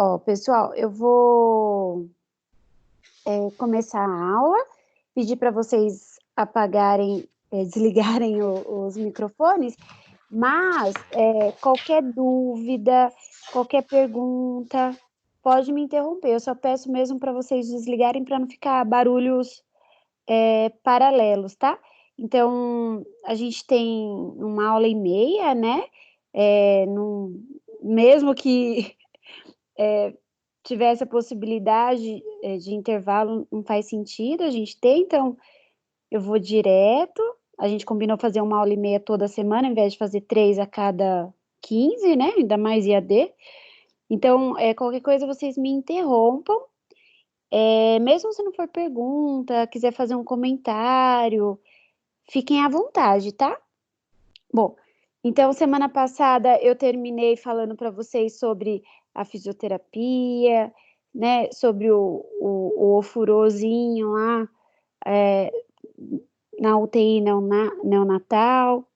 Ó, pessoal, eu vou começar a aula, pedir para vocês apagarem, desligarem os microfones, mas qualquer dúvida, qualquer pergunta, pode me interromper. Eu só peço mesmo para vocês desligarem para não ficar barulhos paralelos, tá? Então, a gente tem uma aula e meia, né? Mesmo que tivesse a possibilidade de intervalo, não faz sentido a gente ter, então eu vou direto. A gente combinou fazer uma aula e meia toda semana, ao invés de fazer 3 a cada 15, né? Ainda mais IAD. Então, qualquer coisa vocês me interrompam. Mesmo se não for pergunta, quiser fazer um comentário, fiquem à vontade, tá? Bom, então semana passada eu terminei falando para vocês sobre a fisioterapia, né? Sobre o ofurôzinho lá, na UTI neonatal,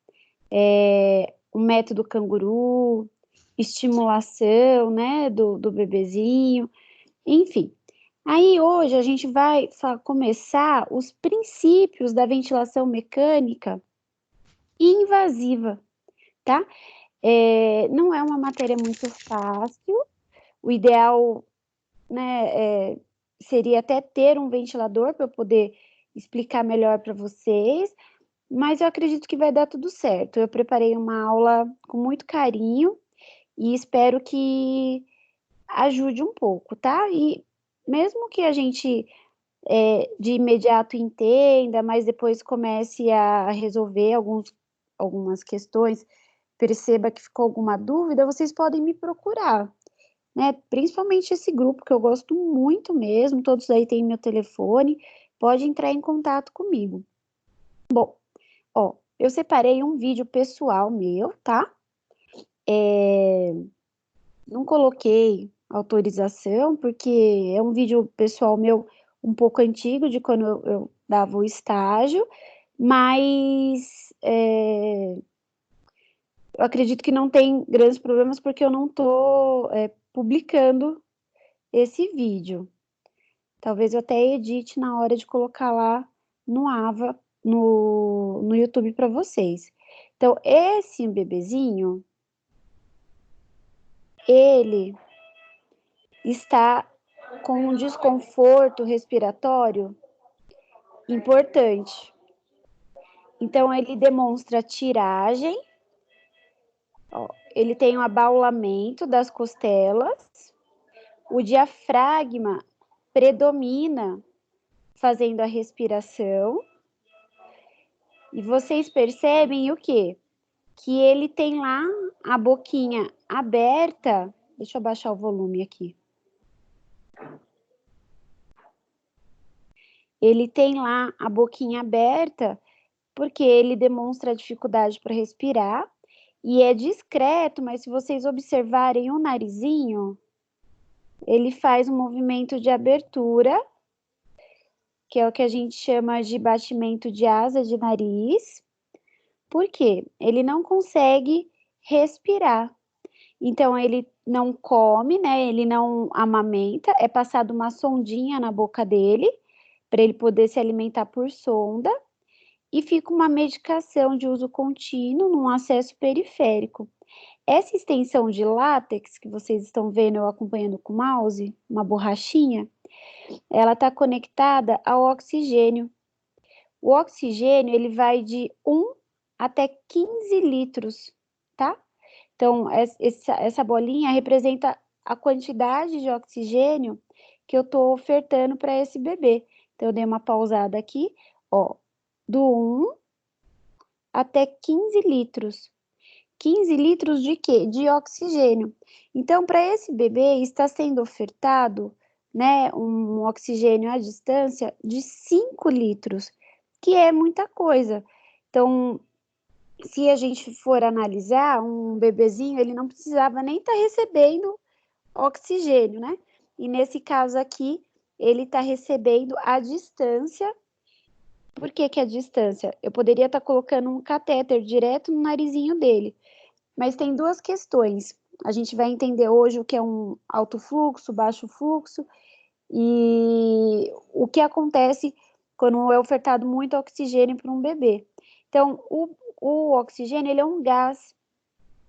o método canguru, estimulação, né, do bebezinho, enfim. Aí hoje a gente vai começar os princípios da ventilação mecânica invasiva, tá? Não é uma matéria muito fácil, o ideal, né, seria até ter um ventilador para eu poder explicar melhor para vocês, mas eu acredito que vai dar tudo certo. Eu preparei uma aula com muito carinho e espero que ajude um pouco, tá? E mesmo que a gente de imediato entenda, mas depois comece a resolver algumas questões, perceba que ficou alguma dúvida, vocês podem me procurar, né? Principalmente esse grupo que eu gosto muito mesmo, todos aí têm meu telefone, pode entrar em contato comigo. Bom, ó, eu separei um vídeo pessoal meu, tá? Não coloquei autorização, porque é um vídeo pessoal meu um pouco antigo, de quando eu dava o estágio, mas eu acredito que não tem grandes problemas, porque eu não estou publicando esse vídeo. Talvez eu até edite na hora de colocar lá no AVA, no YouTube para vocês. Então, esse bebezinho, ele está com um desconforto respiratório importante. Então, ele demonstra tiragem, ó, ele tem um abaulamento das costelas, o diafragma predomina fazendo a respiração, e vocês percebem o quê? Que ele tem lá a boquinha aberta. Deixa eu baixar o volume aqui. Ele tem lá a boquinha aberta porque ele demonstra dificuldade para respirar e é discreto, mas se vocês observarem o narizinho, ele faz um movimento de abertura, que é o que a gente chama de batimento de asa de nariz. Por quê? Ele não consegue respirar. Então, ele não come, né? Ele não amamenta, é passado uma sondinha na boca dele, para ele poder se alimentar por sonda, e fica uma medicação de uso contínuo num acesso periférico. Essa extensão de látex que vocês estão vendo eu acompanhando com o mouse, uma borrachinha, ela está conectada ao oxigênio. O oxigênio, ele vai de 1 até 15 litros, tá? Então, essa bolinha representa a quantidade de oxigênio que eu estou ofertando para esse bebê. Então, eu dei uma pausada aqui, ó, do 1 até 15 litros. 15 litros de quê? De oxigênio. Então, para esse bebê, está sendo ofertado, né, um oxigênio à distância de 5 litros, que é muita coisa. Então, se a gente for analisar, um bebezinho, ele não precisava nem estar recebendo oxigênio, né? E nesse caso aqui, ele está recebendo à distância. Por que que a distância? Eu poderia estar colocando um catéter direto no narizinho dele, mas tem duas questões. A gente vai entender hoje o que é um alto fluxo, baixo fluxo, e o que acontece quando é ofertado muito oxigênio para um bebê. Então, o oxigênio, ele é um gás.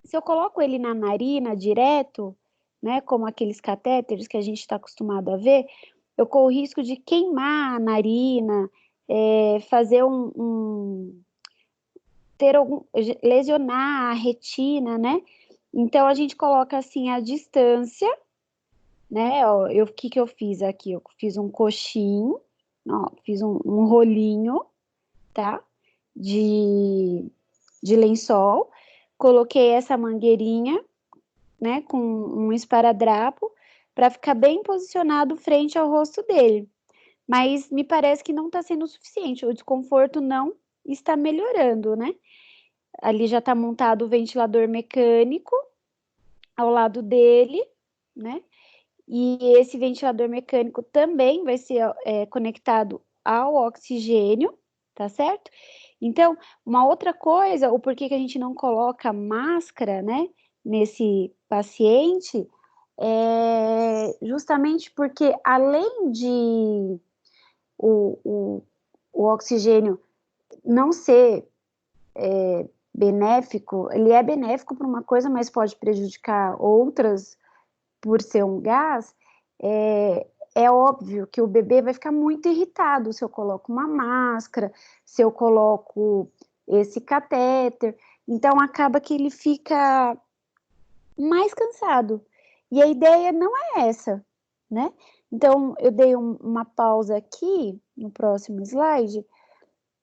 Se eu coloco ele na narina direto, né, como aqueles catéteres que a gente está acostumado a ver, eu corro o risco de queimar a narina, fazer ter lesionar a retina, né? Então a gente coloca assim a distância, né? Ó, o que que eu fiz aqui? Eu fiz um coxinho, ó, fiz um rolinho, tá? De, de lençol, coloquei essa mangueirinha, né? Com um esparadrapo, para ficar bem posicionado frente ao rosto dele. Mas me parece que não está sendo o suficiente, o desconforto não está melhorando, né? Ali já está montado o ventilador mecânico ao lado dele, né? E esse ventilador mecânico também vai ser conectado ao oxigênio, tá certo? Então, uma outra coisa, o porquê que a gente não coloca máscara, né, nesse paciente, é justamente porque além de o, o, o oxigênio não ser benéfico, ele é benéfico para uma coisa, mas pode prejudicar outras por ser um gás, é óbvio que o bebê vai ficar muito irritado se eu coloco uma máscara, se eu coloco esse catéter. Então, acaba que ele fica mais cansado. E a ideia não é essa, né? Então, eu dei uma pausa aqui no próximo slide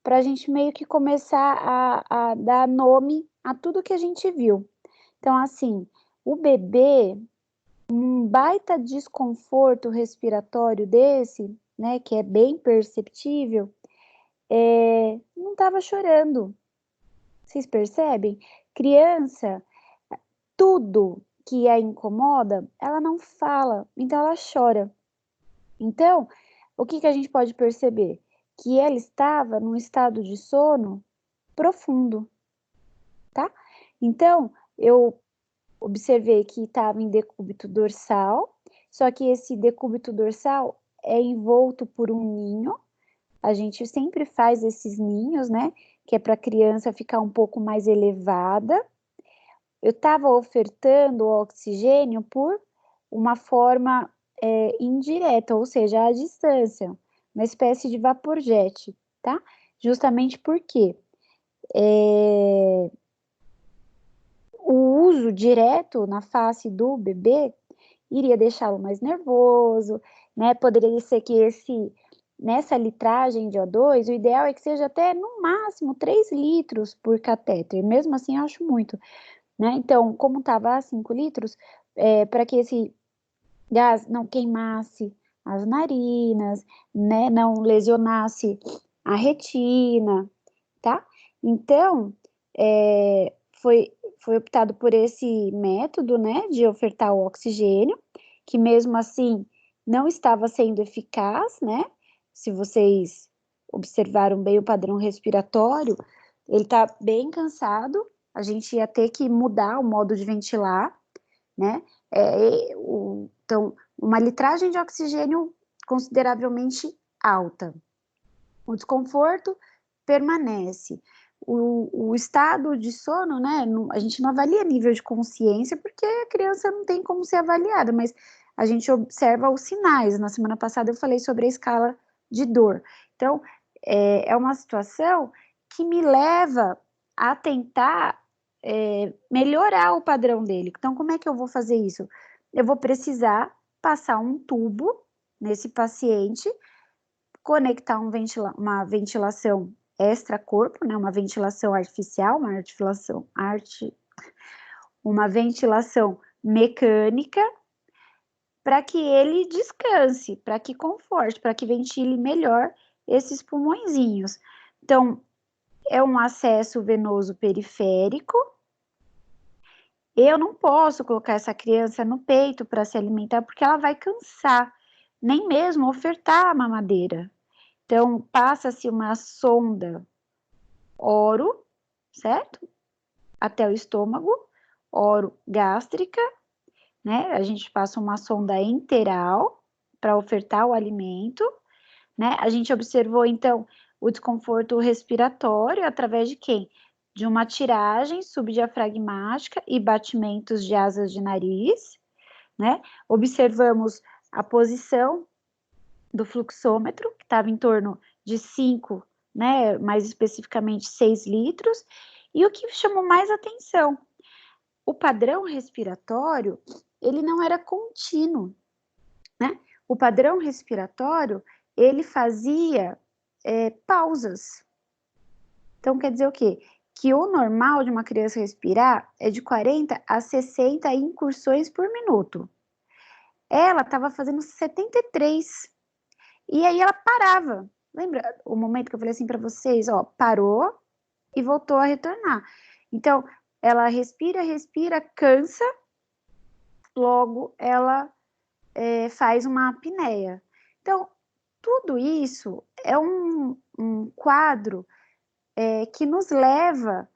para a gente meio que começar a dar nome a tudo que a gente viu. Então, assim, o bebê, um baita desconforto respiratório desse, né, que é bem perceptível, não estava chorando. Vocês percebem? Criança, tudo que a incomoda, ela não fala, então ela chora. Então, o que que a gente pode perceber? Que ela estava num estado de sono profundo, tá? Então, eu observei que estava em decúbito dorsal, só que esse decúbito dorsal é envolto por um ninho. A gente sempre faz esses ninhos, né? Que é para a criança ficar um pouco mais elevada. Eu estava ofertando o oxigênio por uma forma indireta, ou seja, à distância, uma espécie de vaporjet, tá? Justamente porque o uso direto na face do bebê iria deixá-lo mais nervoso, né? Poderia ser que nessa litragem de O2, o ideal é que seja até no máximo 3 litros por catéter, mesmo assim eu acho muito, né? Então, como estava a 5 litros, para que esse gás não queimasse as narinas, né? Não lesionasse a retina, tá? Então, foi optado por esse método, né, de ofertar o oxigênio, que mesmo assim não estava sendo eficaz, né? Se vocês observaram bem o padrão respiratório, ele está bem cansado, a gente ia ter que mudar o modo de ventilar, né? Então, uma litragem de oxigênio consideravelmente alta. O desconforto permanece. O estado de sono, né? A gente não avalia nível de consciência, porque a criança não tem como ser avaliada, mas a gente observa os sinais. Na semana passada eu falei sobre a escala de dor. Então, é uma situação que me leva a tentar melhorar o padrão dele. Então, como é que eu vou fazer isso? Eu vou precisar passar um tubo nesse paciente, conectar uma ventilação extra-corpo, né, uma ventilação artificial, uma ventilação mecânica, para que ele descanse, para que conforte, para que ventile melhor esses pulmõezinhos. Então, é um acesso venoso periférico. Eu não posso colocar essa criança no peito para se alimentar, porque ela vai cansar, nem mesmo ofertar a mamadeira. Então, passa-se uma sonda oro, certo? Até o estômago, oro gástrica, né? A gente passa uma sonda enteral para ofertar o alimento, né? A gente observou, então, o desconforto respiratório através de quem? De uma tiragem subdiafragmática e batimentos de asas de nariz, né? Observamos a posição do fluxômetro, que estava em torno de 5, né? Mais especificamente 6 litros. E o que chamou mais atenção, o padrão respiratório, ele não era contínuo, né? O padrão respiratório, ele fazia pausas. Então, quer dizer o quê? Que o normal de uma criança respirar é de 40 a 60 incursões por minuto. Ela estava fazendo 73. E aí ela parava. Lembra o momento que eu falei assim para vocês? Ó, parou e voltou a retornar. Então, ela respira, respira, cansa, logo ela faz uma apneia. Então, tudo isso é um quadro que nos leva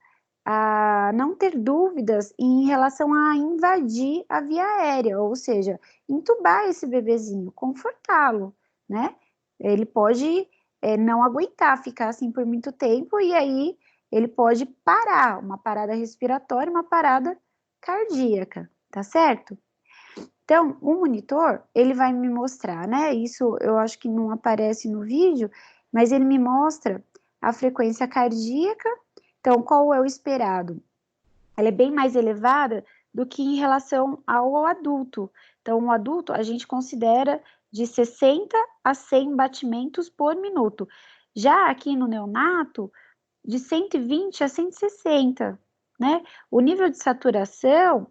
a não ter dúvidas em relação a invadir a via aérea, ou seja, entubar esse bebezinho, confortá-lo, né? Ele pode não aguentar ficar assim por muito tempo e aí ele pode parar, uma parada respiratória, uma parada cardíaca, tá certo? Então, o monitor, ele vai me mostrar, né? Isso eu acho que não aparece no vídeo, mas ele me mostra a frequência cardíaca. Então, qual é o esperado? Ela é bem mais elevada do que em relação ao adulto. Então, o adulto a gente considera de 60 a 100 batimentos por minuto. Já aqui no neonato, de 120 a 160, né? O nível de saturação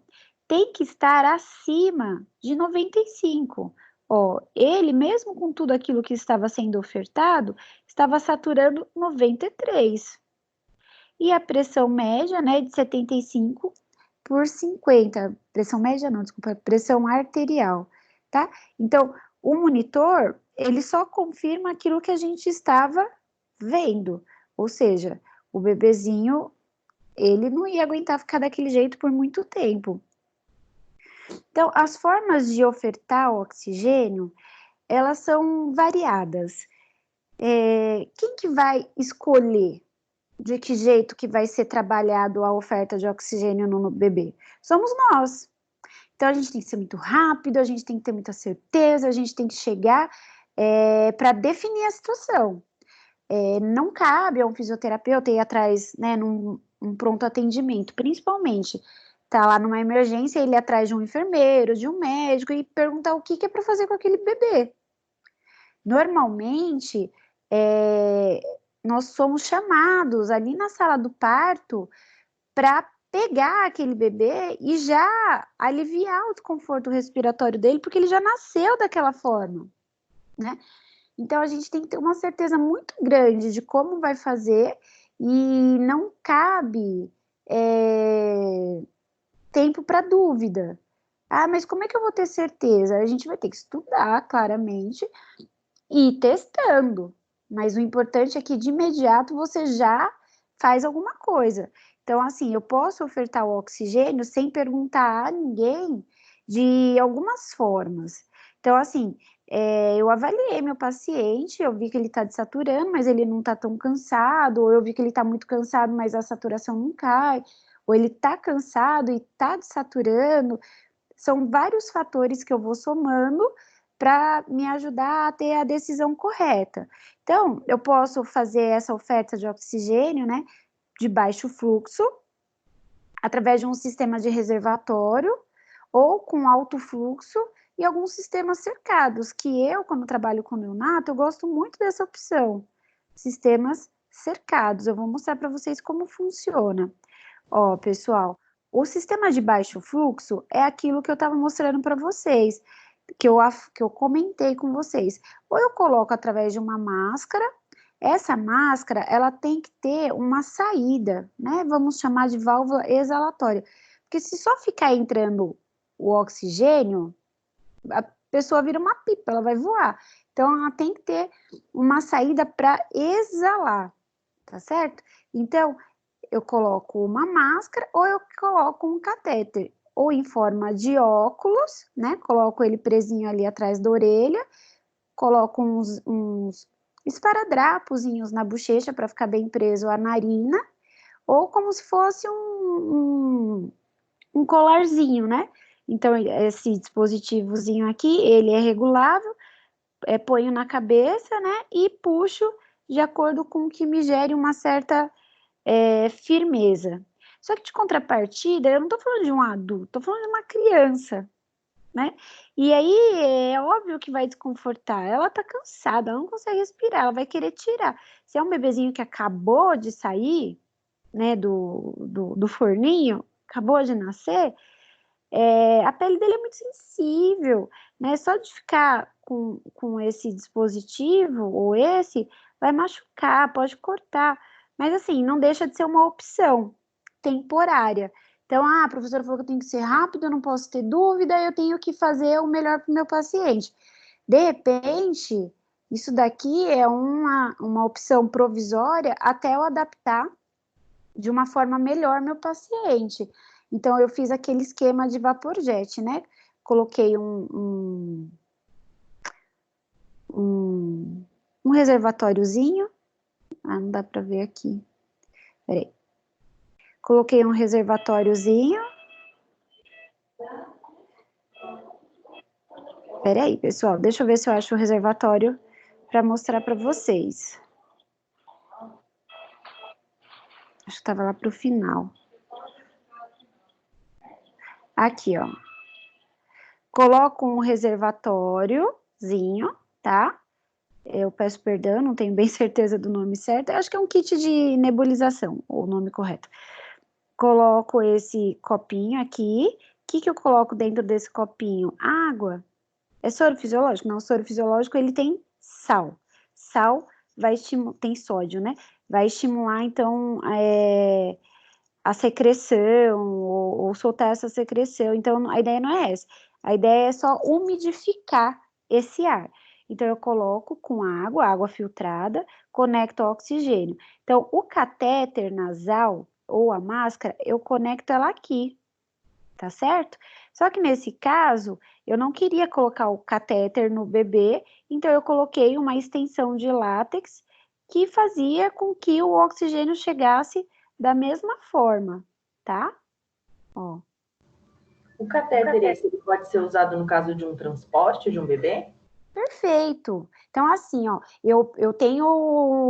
tem que estar acima de 95. Ó, ele, mesmo com tudo aquilo que estava sendo ofertado, estava saturando 93. E a pressão média, né, de 75 por 50. Pressão média não, desculpa, pressão arterial, tá? Então, o monitor, ele só confirma aquilo que a gente estava vendo. Ou seja, o bebezinho, ele não ia aguentar ficar daquele jeito por muito tempo. Então, as formas de ofertar o oxigênio, elas são variadas. Quem que vai escolher de que jeito que vai ser trabalhado a oferta de oxigênio no bebê? Somos nós. Então, a gente tem que ser muito rápido, a gente tem que ter muita certeza, a gente tem que chegar para definir a situação. Não cabe a um fisioterapeuta ir atrás, né, num pronto atendimento, principalmente tá lá numa emergência, ele ir atrás de um enfermeiro, de um médico e perguntar o que é para fazer com aquele bebê. Normalmente, nós somos chamados ali na sala do parto para pegar aquele bebê e já aliviar o desconforto respiratório dele, porque ele já nasceu daquela forma, né? Então, a gente tem que ter uma certeza muito grande de como vai fazer e não cabe tempo para dúvida. Ah, mas como é que eu vou ter certeza? A gente vai ter que estudar claramente e ir testando. Mas o importante é que de imediato você já faz alguma coisa. Então, assim, eu posso ofertar o oxigênio sem perguntar a ninguém de algumas formas. Então, assim, eu avaliei meu paciente, eu vi que ele está desaturando, mas ele não está tão cansado, ou eu vi que ele está muito cansado, mas a saturação não cai, ou ele está cansado e está desaturando. São vários fatores que eu vou somando para me ajudar a ter a decisão correta. Então, eu posso fazer essa oferta de oxigênio, né, de baixo fluxo, através de um sistema de reservatório ou com alto fluxo e alguns sistemas cercados, que eu, quando trabalho com neonato, eu gosto muito dessa opção, sistemas cercados. Eu vou mostrar para vocês como funciona. Ó, pessoal, o sistema de baixo fluxo é aquilo que eu estava mostrando para vocês, que eu comentei com vocês. Ou eu coloco através de uma máscara, essa máscara, ela tem que ter uma saída, né? Vamos chamar de válvula exalatória. Porque se só ficar entrando o oxigênio, a pessoa vira uma pipa, ela vai voar. Então, ela tem que ter uma saída para exalar, tá certo? Então, eu coloco uma máscara ou eu coloco um catéter. ou em forma de óculos, né? Coloco ele presinho ali atrás da orelha, coloco uns esparadrapozinhos na bochecha para ficar bem preso à narina, ou como se fosse um colarzinho, né? Então, esse dispositivozinho aqui, ele é regulável, ponho na cabeça, né? E puxo de acordo com o que me gere uma certa firmeza. Só que de contrapartida, eu não tô falando de um adulto, tô falando de uma criança, né? E aí é óbvio que vai desconfortar. Ela tá cansada, ela não consegue respirar, ela vai querer tirar. Se é um bebezinho que acabou de sair, né, do forninho, acabou de nascer, a pele dele é muito sensível, né? Só de ficar com esse dispositivo ou esse, vai machucar, pode cortar. Mas assim, não deixa de ser uma opção temporária. Então, a professora falou que eu tenho que ser rápido, eu não posso ter dúvida, eu tenho que fazer o melhor para o meu paciente. De repente, isso daqui é uma opção provisória até eu adaptar de uma forma melhor meu paciente. Então, eu fiz aquele esquema de vaporjet, né? Coloquei um reservatóriozinho. Ah, não dá para ver aqui. Peraí. Coloquei um reservatóriozinho. Peraí, pessoal, deixa eu ver se eu acho o reservatório para mostrar para vocês. Acho que estava lá para o final. Aqui, ó. Coloco um reservatóriozinho, tá? Eu peço perdão, não tenho bem certeza do nome certo. Eu acho que é um kit de nebulização, o nome correto. Coloco esse copinho aqui. O que eu coloco dentro desse copinho? Água. É soro fisiológico? Não, soro fisiológico ele tem sal. Sal vai estimular, tem sódio, né? Vai estimular, então, a secreção ou soltar essa secreção. Então, a ideia não é essa. A ideia é só umidificar esse ar. Então, eu coloco com água filtrada, conecto ao oxigênio. Então, o catéter nasal ou a máscara, eu conecto ela aqui, tá certo? Só que nesse caso, eu não queria colocar o catéter no bebê, então eu coloquei uma extensão de látex que fazia com que o oxigênio chegasse da mesma forma, tá? Ó. O catéter esse ele pode ser usado no caso de um transporte de um bebê? Perfeito. Então, assim, ó, eu tenho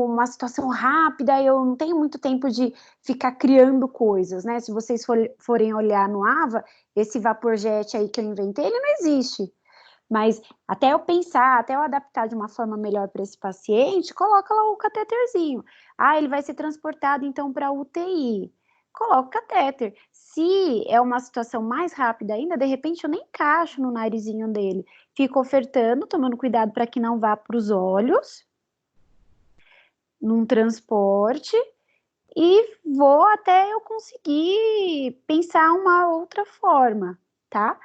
uma situação rápida, eu não tenho muito tempo de ficar criando coisas, né? Se vocês forem olhar no AVA, esse vaporjet aí que eu inventei, ele não existe. Mas até eu pensar, até eu adaptar de uma forma melhor para esse paciente, coloca lá o cateterzinho. Ah, ele vai ser transportado então para UTI. Coloca o catéter. Se é uma situação mais rápida ainda, de repente eu nem encaixo no narizinho dele. Fico ofertando, tomando cuidado para que não vá para os olhos, num transporte, e vou até eu conseguir pensar uma outra forma, tá?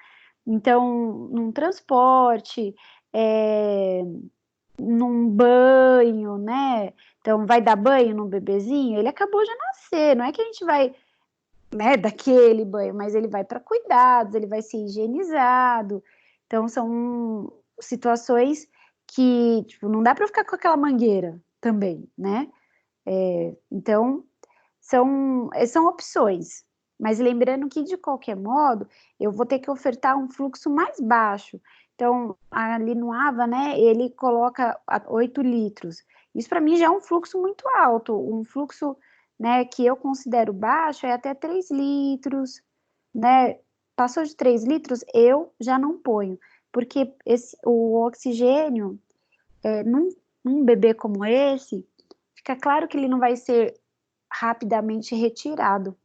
Então, num transporte, num banho, né? Então, vai dar banho num bebezinho, ele acabou de nascer, não é que a gente vai, né, daquele banho, mas ele vai para cuidados, ele vai ser higienizado. Então, são situações que, tipo, não dá para ficar com aquela mangueira também, né? Então, são opções. Mas lembrando que, de qualquer modo, eu vou ter que ofertar um fluxo mais baixo. Então, ali no AVA, né, ele coloca 8 litros. Isso para mim já é um fluxo muito alto. Um fluxo, né, que eu considero baixo é até 3 litros, né? Passou de 3 litros, eu já não ponho. Porque o oxigênio, num bebê como esse, fica claro que ele não vai ser rapidamente retirado.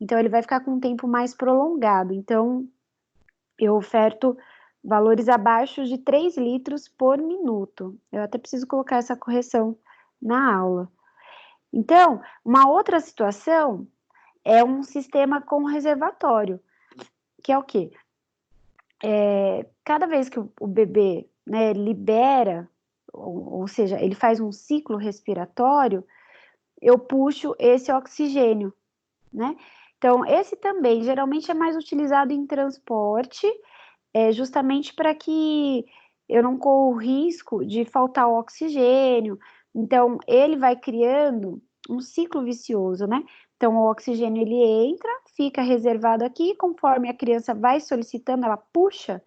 Então, ele vai ficar com um tempo mais prolongado. Então, eu oferto valores abaixo de 3 litros por minuto. Eu até preciso colocar essa correção na aula. Então, uma outra situação é um sistema com reservatório, que é o quê? Cada vez que o bebê, né, libera, ou seja, ele faz um ciclo respiratório, eu puxo esse oxigênio, né? Então, esse também, geralmente é mais utilizado em transporte, justamente para que eu não corra o risco de faltar o oxigênio. Então, ele vai criando um ciclo vicioso, né? Então, o oxigênio ele entra, fica reservado aqui, conforme a criança vai solicitando, ela puxa,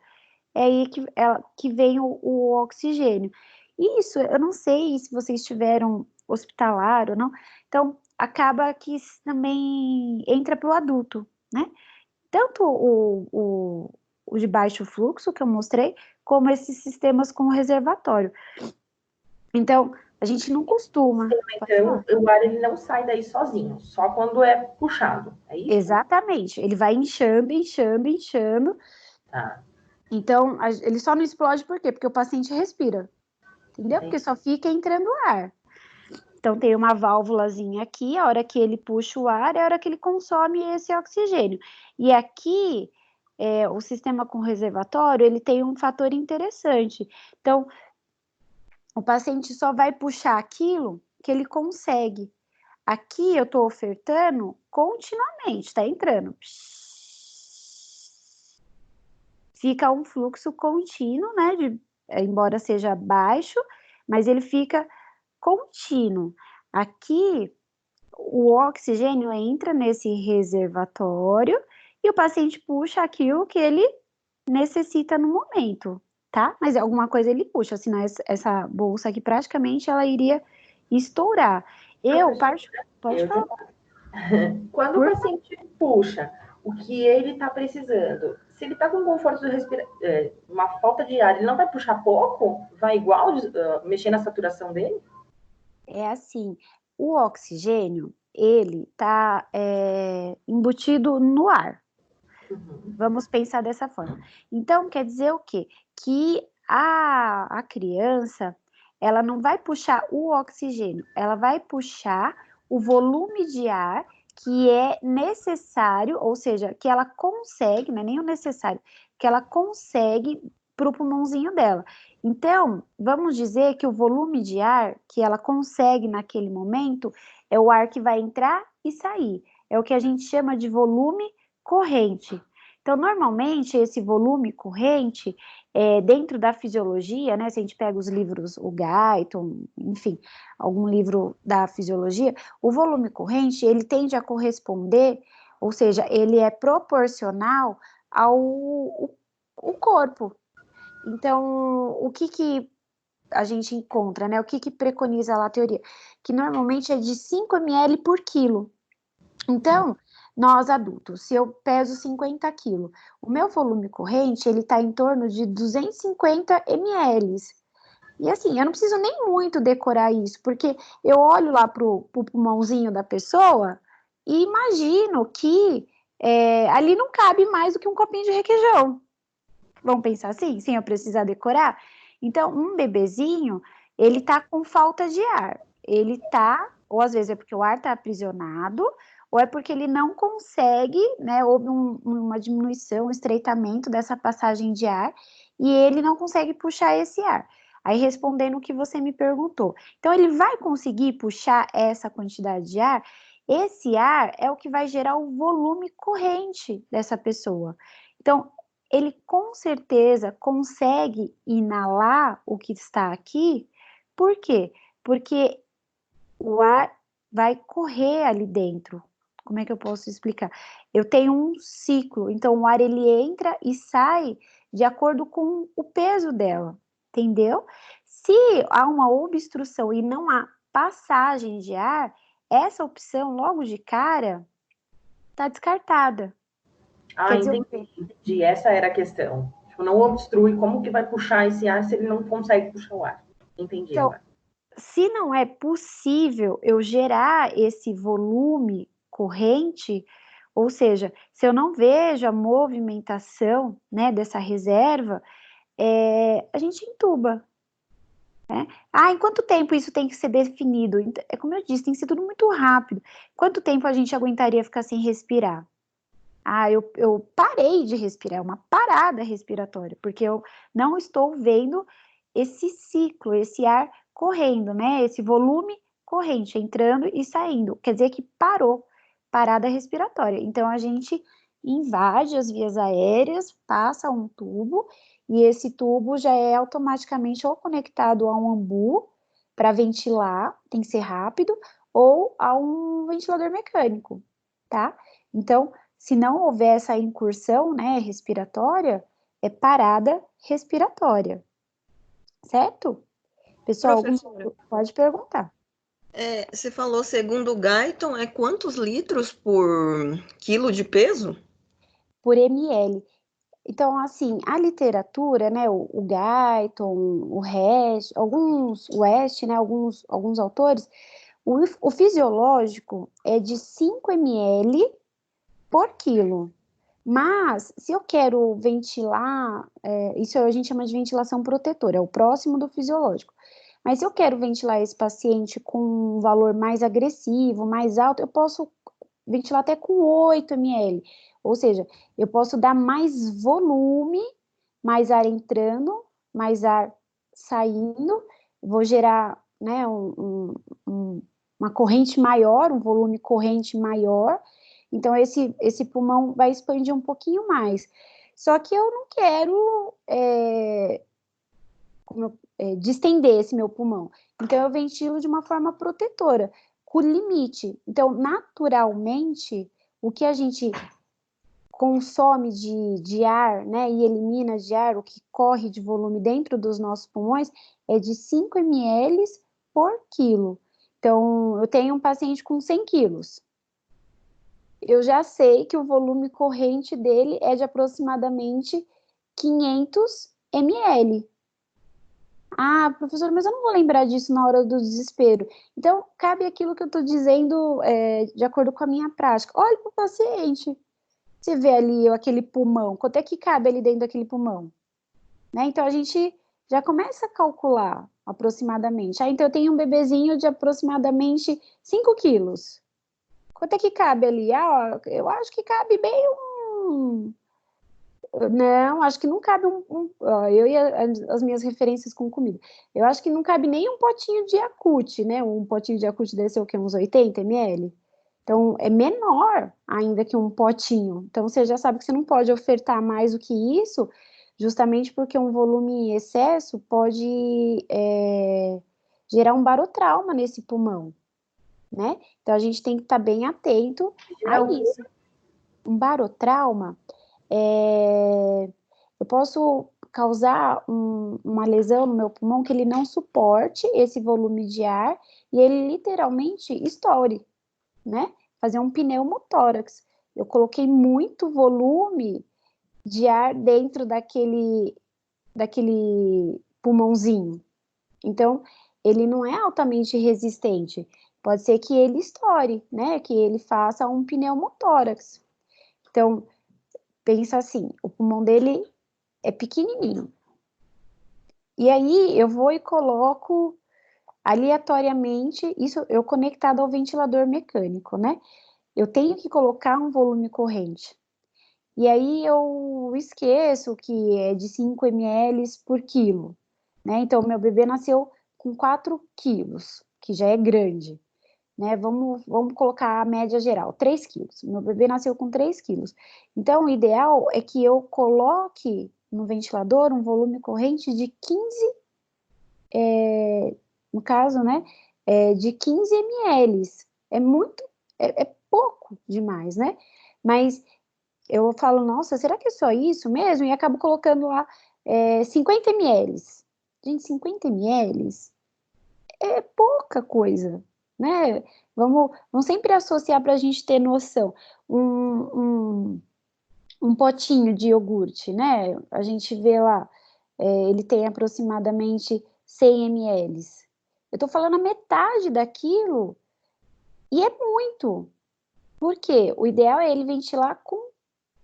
é aí que vem o oxigênio. Isso, eu não sei se vocês tiveram hospitalar ou não, então acaba que isso também entra para o adulto, né? Tanto o de baixo fluxo que eu mostrei, como esses sistemas com reservatório. Então, a gente não costuma. Pode Então, falar. o ar ele não sai daí sozinho, só quando é puxado, é isso? Exatamente, ele vai inchando, inchando, inchando. Tá, Então, ele só não explode por quê? Porque o paciente respira, entendeu? Porque entendi. só fica entrando ar. Então, tem uma válvulazinha aqui, a hora que ele puxa o ar é a hora que ele consome esse oxigênio. E aqui, o sistema com reservatório, ele tem um fator interessante. Então, o paciente só vai puxar aquilo que ele consegue. Aqui eu estou ofertando continuamente, está entrando. Fica um fluxo contínuo, né? Embora seja baixo, mas ele fica contínuo. Aqui o oxigênio entra nesse reservatório e o paciente puxa aquilo que ele necessita no momento, tá? Mas alguma coisa ele puxa, senão essa bolsa aqui praticamente ela iria estourar. Pode Eu falar, Quando o por paciente puxa o que ele está precisando, se ele está com conforto uma falta de ar, ele não vai puxar pouco? Vai igual mexer na saturação dele? É assim, o oxigênio, ele está embutido no ar. Uhum. Vamos pensar dessa forma. Então, quer dizer o quê? Que a criança, ela não vai puxar o oxigênio, ela vai puxar o volume de ar que é necessário, ou seja, que ela consegue, não é nem o necessário, que ela consegue para o pulmãozinho dela. Então, vamos dizer que o volume de ar que ela consegue naquele momento é o ar que vai entrar e sair. É o que a gente chama de volume corrente. Então, normalmente, esse volume corrente, dentro da fisiologia, né, se a gente pega os livros, o Guyton, enfim, algum livro da fisiologia, o volume corrente, ele tende a corresponder, ou seja, ele é proporcional ao o corpo. Então, o que a gente encontra, né, o que preconiza lá a teoria? Que normalmente é de 5 ml por quilo. Então, nós adultos, se eu peso 50 quilos, o meu volume corrente, ele está em torno de 250 ml. E assim, eu não preciso nem muito decorar isso, porque eu olho lá pro pulmãozinho da pessoa e imagino que ali não cabe mais do que um copinho de requeijão. Vamos pensar assim, sem eu precisar decorar? Então, um bebezinho, ele tá com falta de ar. Ele tá, ou às vezes é porque o ar tá aprisionado, ou é porque ele não consegue, né? Houve uma diminuição, um estreitamento dessa passagem de ar, e ele não consegue puxar esse ar. Aí, respondendo o que você me perguntou. Então, ele vai conseguir puxar essa quantidade de ar? Esse ar é o que vai gerar o volume corrente dessa pessoa. Então, ele com certeza consegue inalar o que está aqui. Por quê? Porque o ar vai correr ali dentro. Como é que eu posso explicar? Eu tenho um ciclo, então o ar ele entra e sai de acordo com o peso dela, entendeu? Se há uma obstrução e não há passagem de ar, essa opção logo de cara está descartada. Ah, Quer dizer o entendi. quê? Entendi. Essa era a questão. Tipo, não obstrui. Como que vai puxar esse ar se ele não consegue puxar o ar? Entendi Então, agora. se não é possível eu gerar esse volume corrente, ou seja, se eu não vejo a movimentação, né, dessa reserva, a gente entuba, né? Ah, em quanto tempo isso tem que ser definido? É como eu disse, tem que ser tudo muito rápido. Quanto tempo a gente aguentaria ficar sem respirar? Ah, eu parei de respirar, é uma parada respiratória, porque eu não estou vendo esse ciclo, esse ar correndo, né? Esse volume corrente entrando e saindo. Quer dizer que parou. parada respiratória. Então, a gente invade as vias aéreas, passa um tubo, e esse tubo já é automaticamente ou conectado a um ambu para ventilar, tem que ser rápido, ou a um ventilador mecânico, tá? Então, se não houver essa incursão, né, respiratória, é parada respiratória, certo? Pessoal, Professora, pode perguntar. você falou segundo o Guyton, é quantos litros por quilo de peso? Por ml. Então, assim, a literatura, né, o Guyton, o West, né, alguns autores, o fisiológico é de 5 ml por quilo. Mas, se eu quero ventilar, isso a gente chama de ventilação protetora, é o próximo do fisiológico. Mas se eu quero ventilar esse paciente com um valor mais agressivo, mais alto, eu posso ventilar até com 8 ml. Ou seja, eu posso dar mais volume, mais ar entrando, mais ar saindo, vou gerar, né, uma corrente maior, um volume corrente maior, então esse pulmão vai expandir um pouquinho mais. Só que eu não quero distender esse meu pulmão. Então eu ventilo de uma forma protetora, com limite. Então, naturalmente, o que a gente consome de ar, né, e elimina de ar, o que corre de volume dentro dos nossos pulmões, é de 5 ml por quilo. Então, eu tenho um paciente com 100 quilos. Eu já sei que o volume corrente dele é de aproximadamente 500 ml. Ah, professor, mas eu não vou lembrar disso na hora do desespero. Então, cabe aquilo que eu estou dizendo de acordo com a minha prática. Olhe para o paciente. Você vê ali aquele pulmão, quanto é que cabe ali dentro daquele pulmão? Né? Então, a gente já começa a calcular aproximadamente. Ah, então, eu tenho um bebezinho de aproximadamente 5 quilos. Quanto é que cabe ali? Ah, eu acho que cabe bem um... Não, acho que não cabe eu e as minhas referências com comida. Eu acho que não cabe nem um potinho de Yakult, né? Um potinho de Yakult deve ser o quê? Uns 80 ml? Então, é menor ainda que um potinho. Então, você já sabe que você não pode ofertar mais do que isso, justamente porque um volume em excesso pode gerar um barotrauma nesse pulmão, né? Então, a gente tem que estar bem atento a isso. Um barotrauma eu posso causar uma lesão no meu pulmão que ele não suporte esse volume de ar e ele literalmente estoure, né? Fazer um pneumotórax. Eu coloquei muito volume de ar dentro daquele pulmãozinho. Então, ele não é altamente resistente. Pode ser que ele estoure, né? Que ele faça um pneumotórax. Então, pensa assim, o pulmão dele é pequenininho. E aí eu vou e coloco aleatoriamente, isso eu conectado ao ventilador mecânico, né? Eu tenho que colocar um volume corrente. E aí eu esqueço que é de 5 ml por quilo, né? Então, meu bebê nasceu com 4 quilos, que já é grande, né? Vamos colocar a média geral, 3 quilos. Meu bebê nasceu com 3 quilos. Então, o ideal é que eu coloque no ventilador um volume corrente de 15, no caso, né? De 15 ml. É muito, é pouco demais, né? Mas eu falo, nossa, será que é só isso mesmo? E acabo colocando lá 50 ml. Gente, 50 ml é pouca coisa, né? Vamos sempre associar para a gente ter noção. Um potinho de iogurte, né? A gente vê lá, ele tem aproximadamente 100 ml. Eu tô falando a metade daquilo e é muito. Por quê? O ideal é ele ventilar com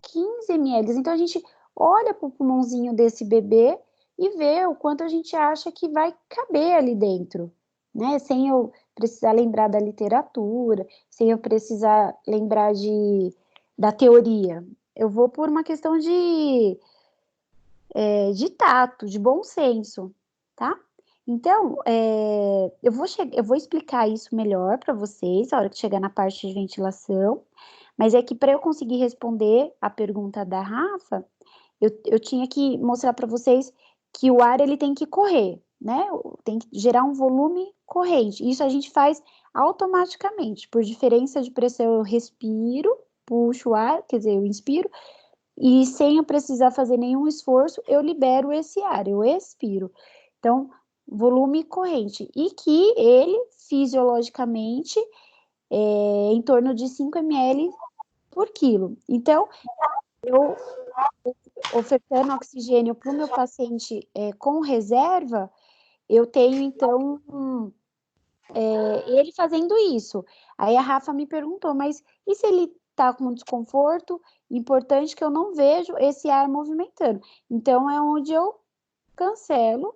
15 ml. Então a gente olha para o pulmãozinho desse bebê e vê o quanto a gente acha que vai caber ali dentro, né? Sem eu precisar lembrar da literatura, sem eu precisar lembrar da teoria. Eu vou por uma questão de tato, de bom senso, tá? Então, eu vou explicar isso melhor para vocês na hora que chegar na parte de ventilação, mas é que para eu conseguir responder a pergunta da Rafa, eu tinha que mostrar para vocês que o ar ele tem que correr, né? Tem que gerar um volume corrente. Isso a gente faz automaticamente. Por diferença de pressão, eu respiro, puxo o ar, quer dizer, eu inspiro, e sem eu precisar fazer nenhum esforço, eu libero esse ar, eu expiro. Então, volume corrente. E que ele, fisiologicamente, é em torno de 5 ml por quilo. Então, eu ofertando oxigênio para o meu paciente com reserva, eu tenho, então, ele fazendo isso. Aí a Rafa me perguntou, mas e se ele está com desconforto? Importante que eu não vejo esse ar movimentando. Então, é onde eu cancelo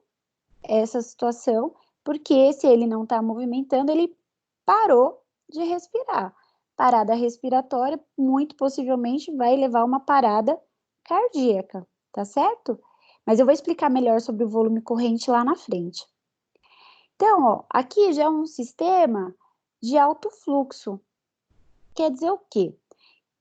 essa situação, porque se ele não está movimentando, ele parou de respirar. Parada respiratória, muito possivelmente, vai levar a uma parada cardíaca, tá certo? Mas eu vou explicar melhor sobre o volume corrente lá na frente. Então, ó, aqui já é um sistema de alto fluxo. Quer dizer o quê?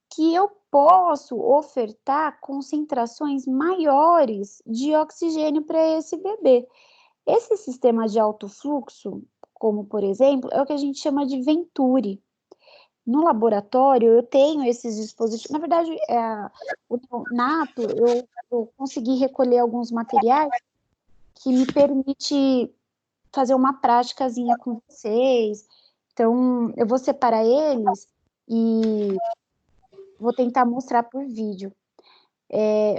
Que eu posso ofertar concentrações maiores de oxigênio para esse bebê. Esse sistema de alto fluxo, como por exemplo, é o que a gente chama de Venturi. No laboratório, eu tenho esses dispositivos. Na verdade, o Nato, eu consegui recolher alguns materiais que me permite fazer uma práticazinha com vocês. Então, eu vou separar eles e vou tentar mostrar por vídeo.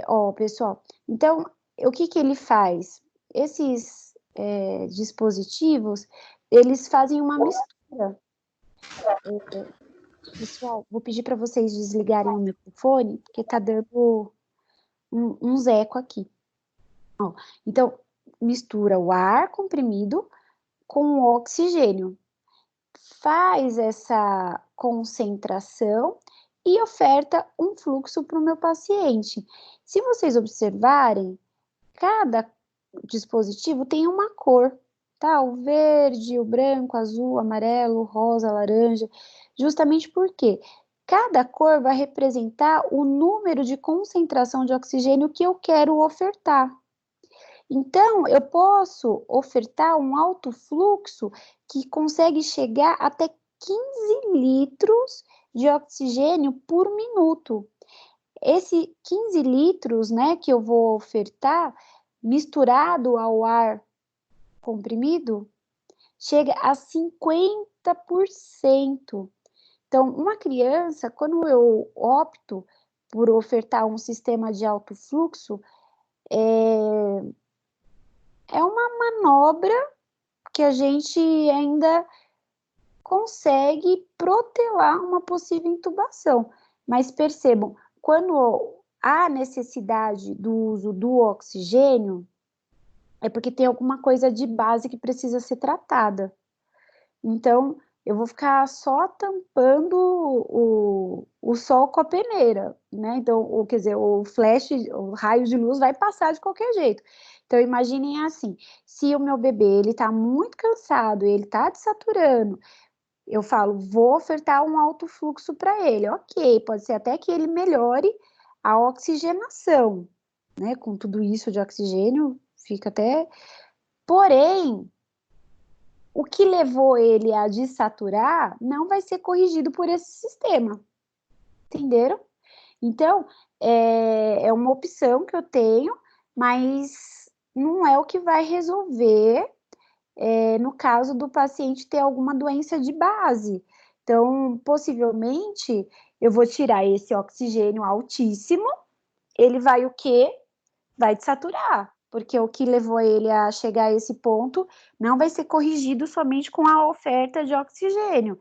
Ó, pessoal, então, o que que ele faz? Esses dispositivos, eles fazem uma mistura. Pessoal, vou pedir para vocês desligarem o microfone, porque tá dando uns eco aqui. Ó, então, mistura o ar comprimido com o oxigênio. Faz essa concentração e oferta um fluxo para o meu paciente. Se vocês observarem, cada dispositivo tem uma cor, tá? O verde, o branco, azul, amarelo, rosa, laranja, justamente porque cada cor vai representar o número de concentração de oxigênio que eu quero ofertar. Então, eu posso ofertar um alto fluxo que consegue chegar até 15 litros de oxigênio por minuto. Esse 15 litros, né, que eu vou ofertar, misturado ao ar comprimido, chega a 50%. Então, uma criança, quando eu opto por ofertar um sistema de alto fluxo, é uma manobra que a gente ainda consegue protelar uma possível intubação. Mas percebam, quando há necessidade do uso do oxigênio, é porque tem alguma coisa de base que precisa ser tratada. Então, eu vou ficar só tampando o sol com a peneira, né? Então, quer dizer, o flash, o raio de luz vai passar de qualquer jeito. Então, imaginem assim, se o meu bebê, ele tá muito cansado, ele tá desaturando, eu falo, vou ofertar um alto fluxo para ele. Ok, pode ser até que ele melhore a oxigenação, né? Com tudo isso de oxigênio, fica até... Porém, o que levou ele a desaturar não vai ser corrigido por esse sistema, entenderam? Então, é uma opção que eu tenho, mas não é o que vai resolver no caso do paciente ter alguma doença de base. Então, possivelmente, eu vou tirar esse oxigênio altíssimo, ele vai o quê? Vai desaturar, porque o que levou ele a chegar a esse ponto não vai ser corrigido somente com a oferta de oxigênio.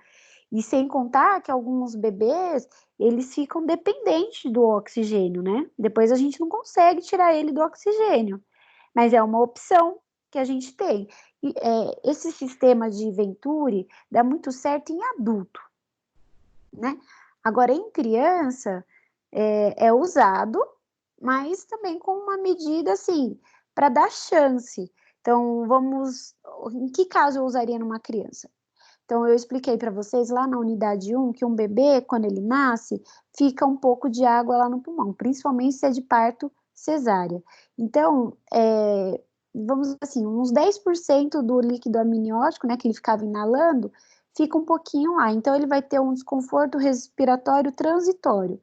E sem contar que alguns bebês, eles ficam dependentes do oxigênio, né? Depois a gente não consegue tirar ele do oxigênio, mas é uma opção que a gente tem. E, esse sistema de Venturi dá muito certo em adulto, né? Agora, em criança, é usado, mas também com uma medida, assim, para dar chance. Então, em que caso eu usaria numa criança? Então, eu expliquei para vocês lá na unidade 1 que um bebê, quando ele nasce, fica um pouco de água lá no pulmão, principalmente se é de parto cesárea. Então, vamos dizer assim, uns 10% do líquido amniótico, né, que ele ficava inalando, fica um pouquinho lá. Então, ele vai ter um desconforto respiratório transitório,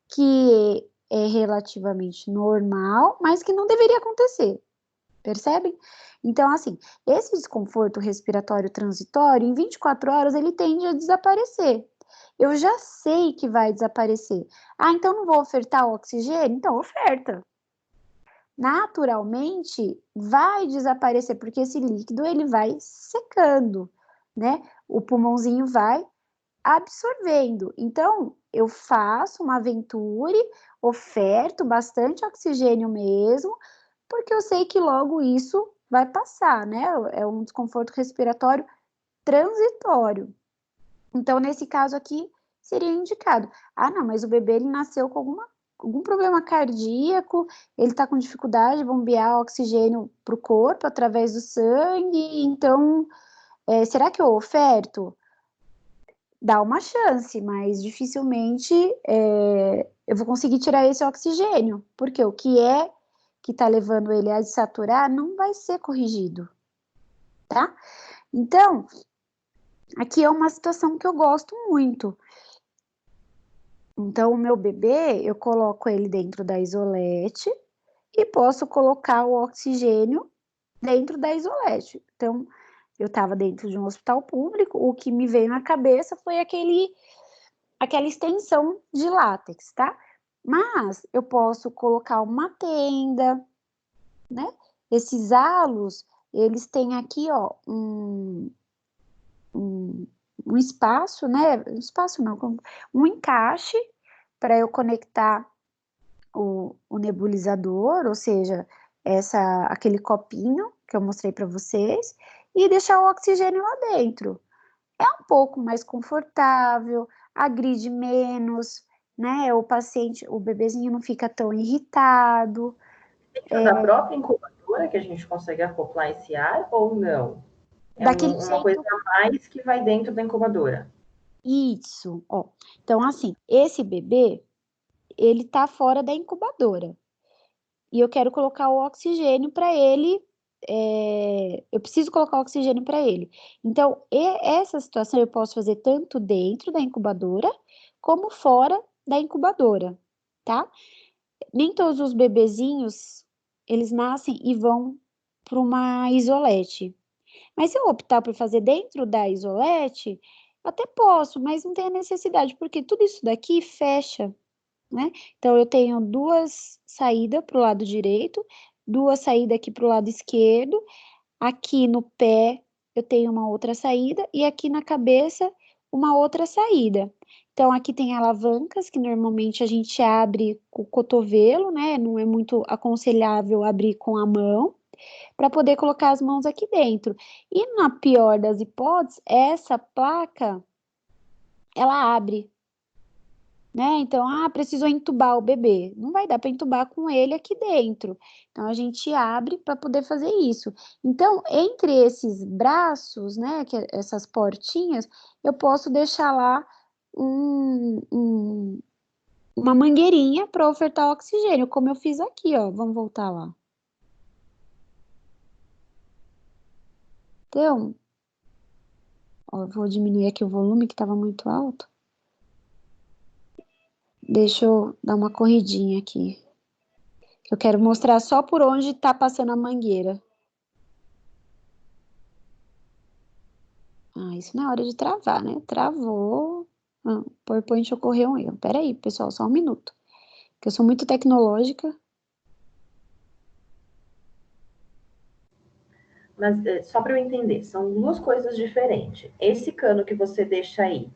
que é relativamente normal, mas que não deveria acontecer. Percebem? Então, assim, esse desconforto respiratório transitório, em 24 horas, ele tende a desaparecer. Eu já sei que vai desaparecer. Ah, então não vou ofertar o oxigênio? Então, oferta. Naturalmente, vai desaparecer, porque esse líquido, ele vai secando, né? O pulmãozinho vai absorvendo. Então, eu faço uma aventure, oferto bastante oxigênio mesmo, porque eu sei que logo isso vai passar, né? É um desconforto respiratório transitório. Então, nesse caso aqui, seria indicado. Ah, não, mas o bebê, ele nasceu com algum problema cardíaco, ele está com dificuldade de bombear oxigênio para o corpo através do sangue, então, será que eu oferto? Dá uma chance, mas dificilmente eu vou conseguir tirar esse oxigênio, porque o que está levando ele a desaturar não vai ser corrigido, tá? Então, aqui é uma situação que eu gosto muito. Então, o meu bebê, eu coloco ele dentro da isolete e posso colocar o oxigênio dentro da isolete. Então, eu estava dentro de um hospital público, o que me veio na cabeça foi aquela extensão de látex, tá? Mas eu posso colocar uma tenda, né? Esses halos, eles têm aqui, ó, um espaço, né? Um espaço não, um encaixe para eu conectar o nebulizador, ou seja, aquele copinho que eu mostrei para vocês, e deixar o oxigênio lá dentro. É um pouco mais confortável, agride menos, né? O paciente, o bebezinho não fica tão irritado. Da própria incubadora que a gente consegue acoplar esse ar ou não? É Daquele uma coisa jeito, a mais que vai dentro da incubadora. isso, ó. Então, assim, esse bebê, ele tá fora da incubadora. E eu quero colocar o oxigênio para ele. Eu preciso colocar o oxigênio para ele. Então, essa situação eu posso fazer tanto dentro da incubadora, como fora da incubadora, tá? Nem todos os bebezinhos, eles nascem e vão para uma isolete. Mas se eu optar por fazer dentro da isolete, até posso, mas não tem a necessidade, porque tudo isso daqui fecha, né? Então, eu tenho duas saídas para o lado direito, duas saídas aqui para o lado esquerdo, aqui no pé eu tenho uma outra saída, e aqui na cabeça uma outra saída. Então, aqui tem alavancas, que normalmente a gente abre com o cotovelo, né? Não é muito aconselhável abrir com a mão, para poder colocar as mãos aqui dentro. E na pior das hipóteses, essa placa, ela abre, né? Então, precisou entubar o bebê. Não vai dar para entubar com ele aqui dentro. Então, a gente abre para poder fazer isso. Então, entre esses braços, né, essas portinhas, eu posso deixar lá uma mangueirinha para ofertar oxigênio, como eu fiz aqui, ó. Vamos voltar lá. Então, ó, eu vou diminuir aqui o volume que estava muito alto. Deixa eu dar uma corridinha aqui. Eu quero mostrar só por onde está passando a mangueira. Isso não é hora de travar, né? Travou. O PowerPoint ocorreu um erro. Peraí, pessoal, só um minuto. Porque eu sou muito tecnológica. Mas só para eu entender, são duas coisas diferentes. Esse cano que você deixa aí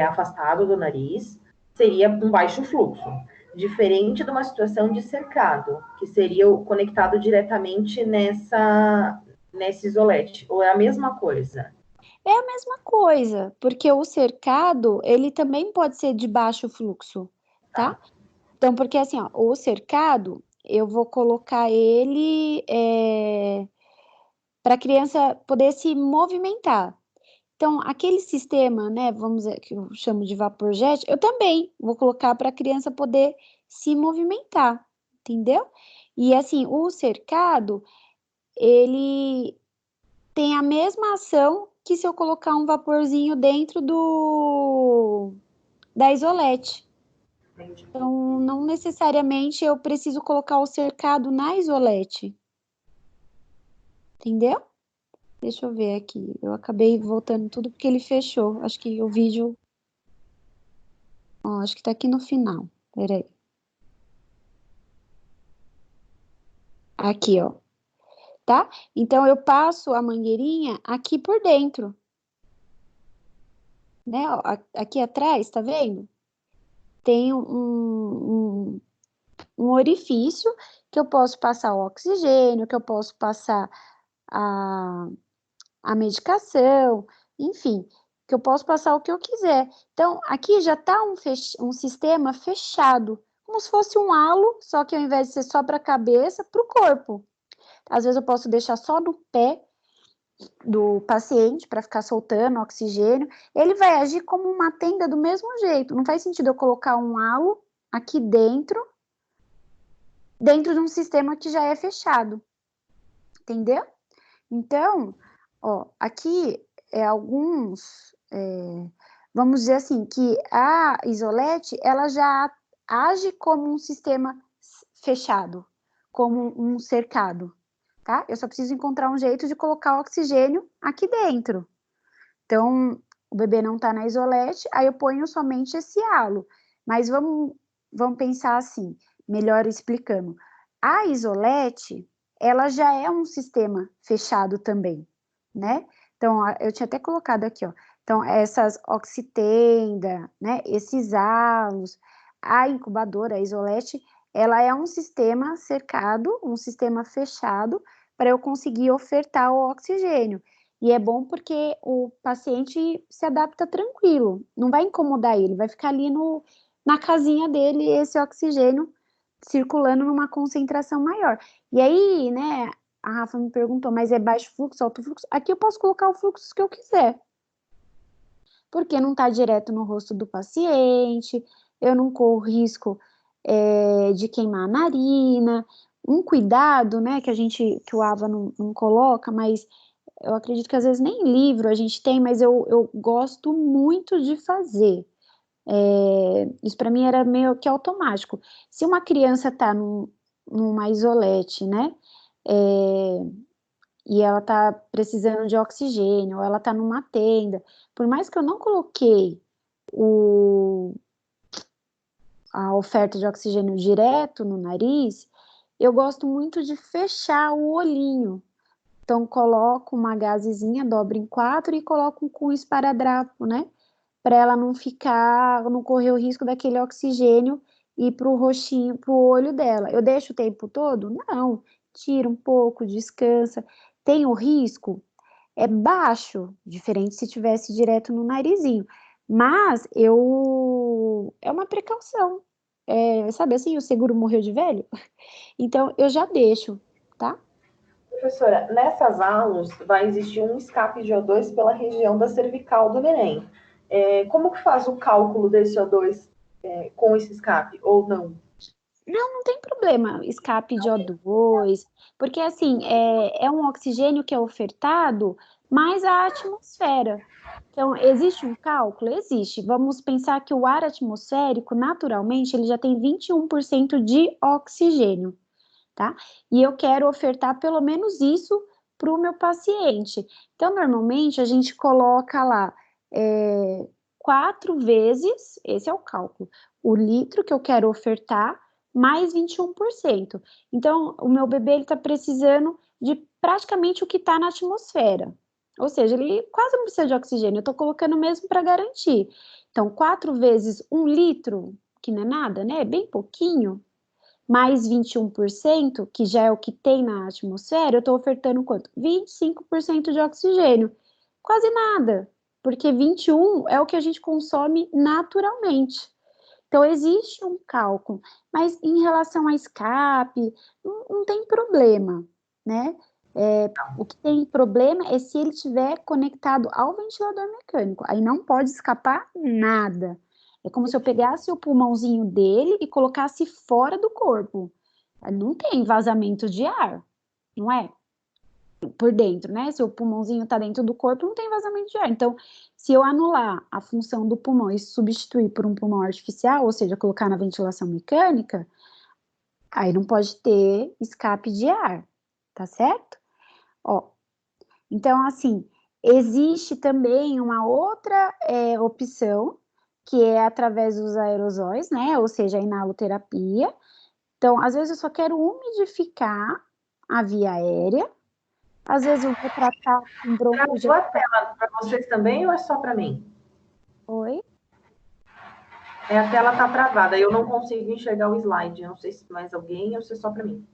afastado do nariz seria um baixo fluxo, diferente de uma situação de cercado, que seria conectado diretamente nesse isolete. Ou é a mesma coisa? É a mesma coisa, porque o cercado, ele também pode ser de baixo fluxo, tá? Então, porque assim, ó, o cercado, eu vou colocar ele para a criança poder se movimentar. Então, aquele sistema, né, vamos dizer, que eu chamo de vaporjet, eu também vou colocar para a criança poder se movimentar, entendeu? E assim, o cercado, ele tem a mesma ação que se eu colocar um vaporzinho dentro da isolete. Entendi. Então, não necessariamente eu preciso colocar o cercado na isolete, entendeu? Deixa eu ver aqui. Eu acabei voltando tudo porque ele fechou. Acho que o vídeo. Ó, acho que tá aqui no final. Peraí. Aqui, ó. Tá? Então, eu passo a mangueirinha aqui por dentro. Né? Ó, aqui atrás, tá vendo? Tem um orifício que eu posso passar o oxigênio, que eu posso passar a, a medicação, enfim, que eu posso passar o que eu quiser. Então, aqui já está um sistema fechado, como se fosse um halo, só que ao invés de ser só para a cabeça, para o corpo. Às vezes eu posso deixar só no pé do paciente para ficar soltando oxigênio. Ele vai agir como uma tenda do mesmo jeito. Não faz sentido eu colocar um halo aqui dentro de um sistema que já é fechado. Entendeu? Então, ó, aqui é alguns, vamos dizer assim, que a isolete, ela já age como um sistema fechado, como um cercado, tá? Eu só preciso encontrar um jeito de colocar oxigênio aqui dentro. Então, o bebê não tá na isolete, aí eu ponho somente esse halo. Mas vamos pensar assim, melhor explicando. A isolete, ela já é um sistema fechado também, né? Então, eu tinha até colocado aqui, ó. Então, essas oxitenda, né? Esses halos, a incubadora, a isolete, ela é um sistema cercado, um sistema fechado, para eu conseguir ofertar o oxigênio. E é bom porque o paciente se adapta tranquilo, não vai incomodar ele, vai ficar ali na casinha dele esse oxigênio circulando numa concentração maior. E aí, né, a Rafa me perguntou, mas é baixo fluxo, alto fluxo? Aqui eu posso colocar o fluxo que eu quiser, porque não está direto no rosto do paciente, eu não corro risco de queimar a narina. Um cuidado, né, que o AVA não coloca, mas eu acredito que às vezes nem livro a gente tem, mas eu gosto muito de fazer. Isso para mim era meio que automático. Se uma criança está numa isolete, né? é, e ela está precisando de oxigênio, ou ela está numa tenda, por mais que eu não coloquei a oferta de oxigênio direto no nariz, eu gosto muito de fechar o olhinho. Então, coloco uma gazezinha, dobro em 4 e coloco com esparadrapo, né? Para ela não ficar, não correr o risco daquele oxigênio ir para o roxinho, para o olho dela. Eu deixo o tempo todo? Não. Tira um pouco, descansa. Tem o risco? É baixo, diferente se tivesse direto no narizinho. Mas é uma precaução. Sabe assim, o seguro morreu de velho? Então, eu já deixo, tá? Professora, nessas aulas vai existir um escape de O2 pela região da cervical do neném. Como que faz o cálculo desse O2 com esse escape, ou não? Não tem problema, escape de O2, porque assim, é um oxigênio que é ofertado mais à atmosfera. Então, existe um cálculo? Existe. Vamos pensar que o ar atmosférico, naturalmente, ele já tem 21% de oxigênio, tá? E eu quero ofertar pelo menos isso para o meu paciente. Então, normalmente, a gente coloca lá 4 vezes, esse é o cálculo, o litro que eu quero ofertar, mais 21%. Então, o meu bebê está precisando de praticamente o que está na atmosfera. Ou seja, ele quase não precisa de oxigênio, eu estou colocando mesmo para garantir. Então, 4 vezes 1 litro, que não é nada, né? É bem pouquinho, mais 21%, que já é o que tem na atmosfera, eu estou ofertando quanto? 25% de oxigênio. Quase nada, porque 21 é o que a gente consome naturalmente. Então, existe um cálculo, mas em relação a escape, não tem problema, né? O que tem problema é se ele estiver conectado ao ventilador mecânico. Aí não pode escapar nada. É como se eu pegasse o pulmãozinho dele e colocasse fora do corpo. Não tem vazamento de ar, não é? Por dentro, né? Se o pulmãozinho tá dentro do corpo, não tem vazamento de ar. Então, se eu anular a função do pulmão e substituir por um pulmão artificial, ou seja, colocar na ventilação mecânica, aí não pode ter escape de ar, tá certo? Ó, então, assim, existe também uma outra opção, que é através dos aerosóis, né? Ou seja, a inaloterapia. Então, às vezes eu só quero umidificar a via aérea, às vezes eu vou tratar com bronco de... Travou a tela para vocês também ou é só para mim? Oi? A tela tá travada, eu não consigo enxergar o slide. Eu não sei se mais alguém ou se é só para mim.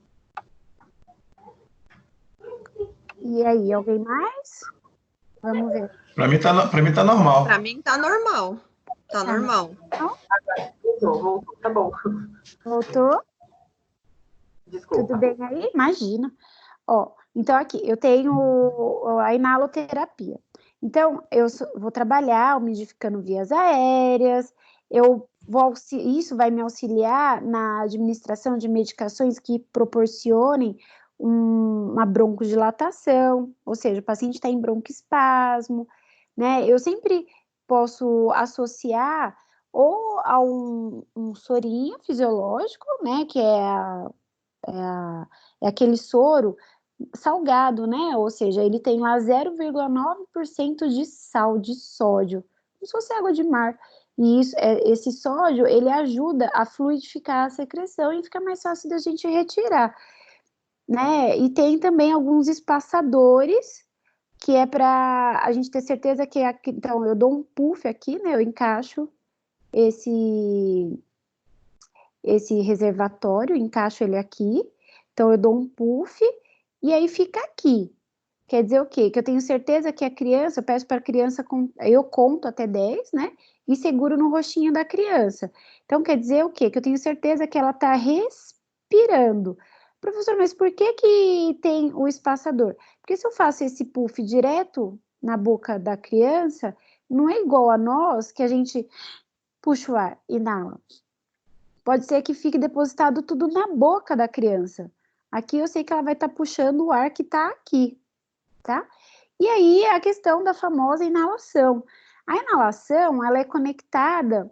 E aí, alguém mais? Vamos ver. Para mim tá normal. Para mim tá normal. Tá normal. Voltou, tá bom. Voltou? Desculpa. Tudo bem aí? Imagina. Ó, então aqui, eu tenho a inaloterapia. Então, vou trabalhar umidificando vias aéreas, isso vai me auxiliar na administração de medicações que proporcionem uma broncodilatação, ou seja, o paciente está em broncoespasmo, né? Eu sempre posso associar ou a um sorinho fisiológico, né, que é aquele soro salgado, né? Ou seja, ele tem lá 0,9% de sal, de sódio, como se fosse água de mar. E esse sódio, ele ajuda a fluidificar a secreção e fica mais fácil da gente retirar, né? E tem também alguns espaçadores, que é para a gente ter certeza que... Então, eu dou um puff aqui, né? Eu encaixo esse reservatório, encaixo ele aqui, então eu dou um puff, e aí fica aqui. Quer dizer o quê? Que eu tenho certeza que a criança, eu peço para a criança, eu conto até 10, né? E seguro no rostinho da criança. Então, quer dizer o quê? Que eu tenho certeza que ela está respirando. Professor, mas por que tem o espaçador? Porque se eu faço esse puff direto na boca da criança, não é igual a nós, que a gente puxa o ar, inala. Pode ser que fique depositado tudo na boca da criança. Aqui eu sei que ela vai estar puxando o ar que está aqui, tá? E aí a questão da famosa inalação. A inalação, ela é conectada,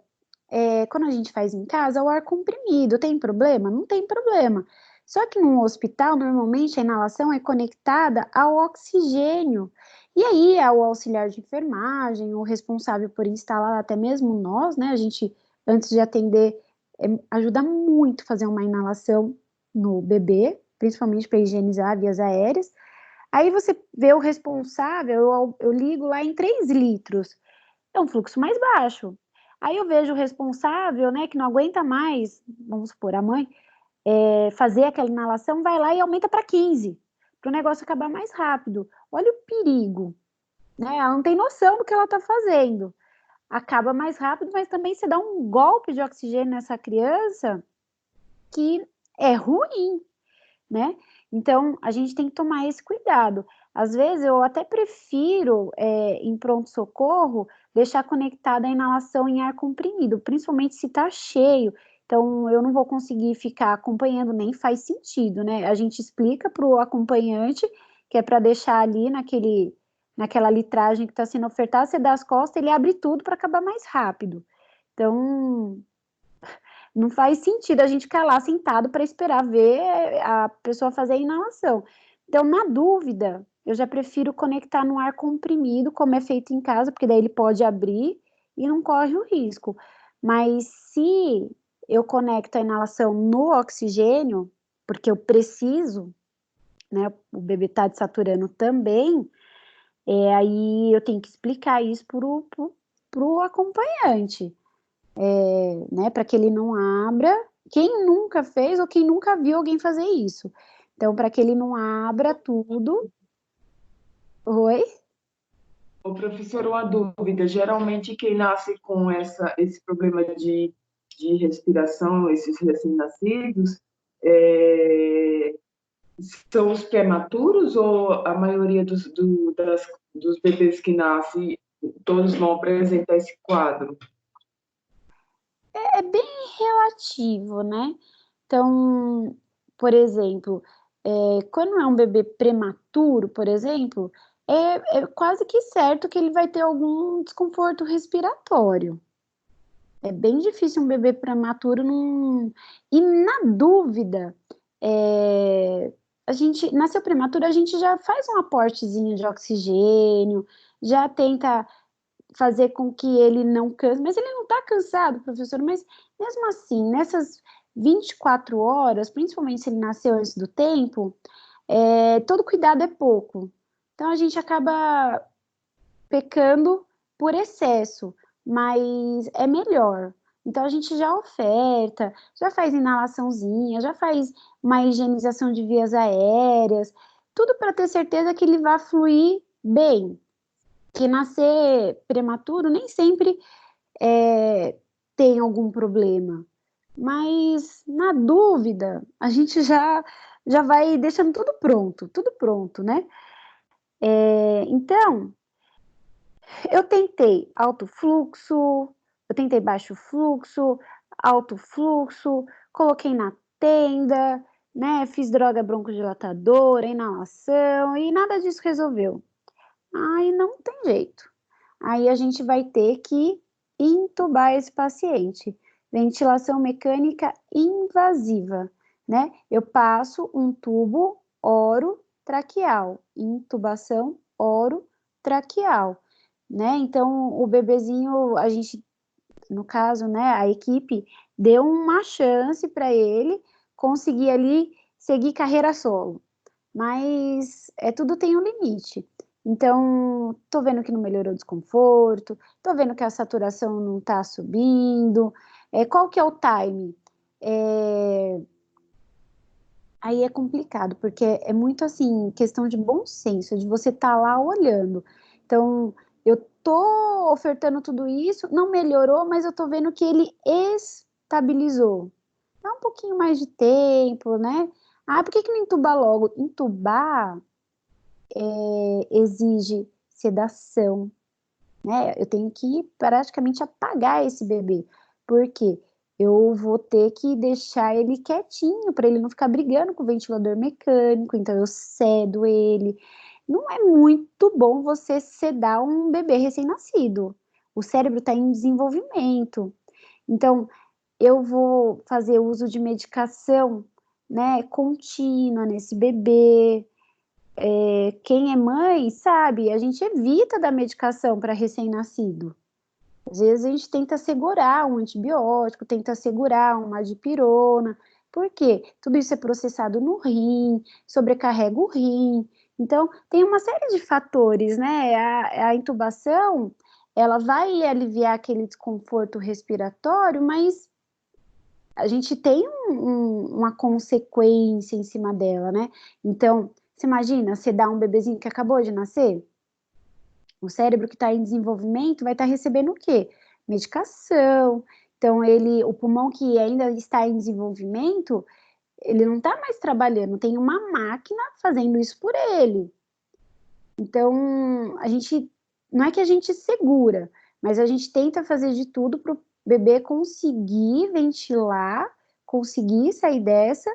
quando a gente faz em casa, ao ar comprimido. Tem problema? Não tem problema. Só que num hospital, normalmente, a inalação é conectada ao oxigênio. E aí, ao auxiliar de enfermagem, o responsável por instalar, até mesmo nós, né? A gente, antes de atender, ajuda muito fazer uma inalação no bebê, principalmente para higienizar vias aéreas. Aí você vê o responsável, eu ligo lá em 3 litros, é um fluxo mais baixo. Aí eu vejo o responsável, né, que não aguenta mais, vamos supor, a mãe, fazer aquela inalação, vai lá e aumenta para 15, para o negócio acabar mais rápido. Olha o perigo, né? Ela não tem noção do que ela está fazendo. Acaba mais rápido, mas também você dá um golpe de oxigênio nessa criança que é ruim, né? Então, a gente tem que tomar esse cuidado. Às vezes, eu até prefiro, em pronto-socorro, deixar conectada a inalação em ar comprimido, principalmente se tá cheio. Então, eu não vou conseguir ficar acompanhando, nem faz sentido, né? A gente explica para o acompanhante, que é para deixar ali naquela litragem que está sendo ofertada, você dá as costas, ele abre tudo para acabar mais rápido. Então, não faz sentido a gente ficar lá sentado para esperar ver a pessoa fazer a inalação. Então, na dúvida, eu já prefiro conectar no ar comprimido, como é feito em casa, porque daí ele pode abrir e não corre o risco. Mas se eu conecto a inalação no oxigênio, porque eu preciso, né, o bebê está desaturando também, aí eu tenho que explicar isso pro acompanhante. Né, para que ele não abra, quem nunca fez ou quem nunca viu alguém fazer isso. Então, para que ele não abra tudo. Oi? Ô, professor, uma dúvida. Geralmente, quem nasce com esse problema de respiração, esses recém-nascidos, são os prematuros ou a maioria dos bebês que nascem, todos vão apresentar esse quadro? É bem relativo, né? Então, por exemplo, quando é um bebê prematuro, por exemplo, é quase que certo que ele vai ter algum desconforto respiratório. É bem difícil um bebê prematuro não. E na dúvida, a gente nasceu prematuro, a gente já faz um aportezinho de oxigênio, já tenta fazer com que ele não canse, mas ele não está cansado, professor, mas mesmo assim, nessas 24 horas, principalmente se ele nasceu antes do tempo, todo cuidado é pouco. Então a gente acaba pecando por excesso, mas é melhor. Então a gente já oferta, já faz inalaçãozinha, já faz uma higienização de vias aéreas, tudo para ter certeza que ele vai fluir bem. Que nascer prematuro nem sempre tem algum problema, mas na dúvida a gente já vai deixando tudo pronto, né? Então eu tentei alto fluxo, eu tentei baixo fluxo, alto fluxo, coloquei na tenda, né? Fiz droga broncodilatadora, inalação e nada disso resolveu. Aí não tem jeito. Aí a gente vai ter que intubar esse paciente. Ventilação mecânica invasiva, né? Eu passo um tubo orotraqueal, intubação orotraqueal, né? Então, o bebezinho, a gente, no caso, né, a equipe deu uma chance para ele conseguir ali seguir carreira solo, mas tudo tem um limite. Então, tô vendo que não melhorou o desconforto, tô vendo que a saturação não tá subindo. Qual que é o time? Aí é complicado, porque é muito assim, questão de bom senso, de você estar lá olhando. Então, eu tô ofertando tudo isso, não melhorou, mas eu tô vendo que ele estabilizou. Dá um pouquinho mais de tempo, né? Ah, por que que não entubar logo? Entubar exige sedação, né? Eu tenho que praticamente apagar esse bebê, porque eu vou ter que deixar ele quietinho para ele não ficar brigando com o ventilador mecânico, então eu cedo ele. Não é muito bom você sedar um bebê recém-nascido. O cérebro está em desenvolvimento. Então, eu vou fazer uso de medicação, né, contínua nesse bebê. Quem é mãe sabe, a gente evita dar medicação para recém-nascido. Às vezes a gente tenta segurar um antibiótico, tenta segurar uma dipirona. Por quê? Tudo isso é processado no rim, sobrecarrega o rim. Então, tem uma série de fatores, né? A intubação, ela vai aliviar aquele desconforto respiratório, mas a gente tem uma consequência em cima dela, né? Então, você imagina, você dá um bebezinho que acabou de nascer, o cérebro que está em desenvolvimento vai estar recebendo o quê? Medicação. Então, o pulmão que ainda está em desenvolvimento, ele não está mais trabalhando, tem uma máquina fazendo isso por ele. Então, não é que a gente segura, mas a gente tenta fazer de tudo para o bebê conseguir ventilar, conseguir sair dessa,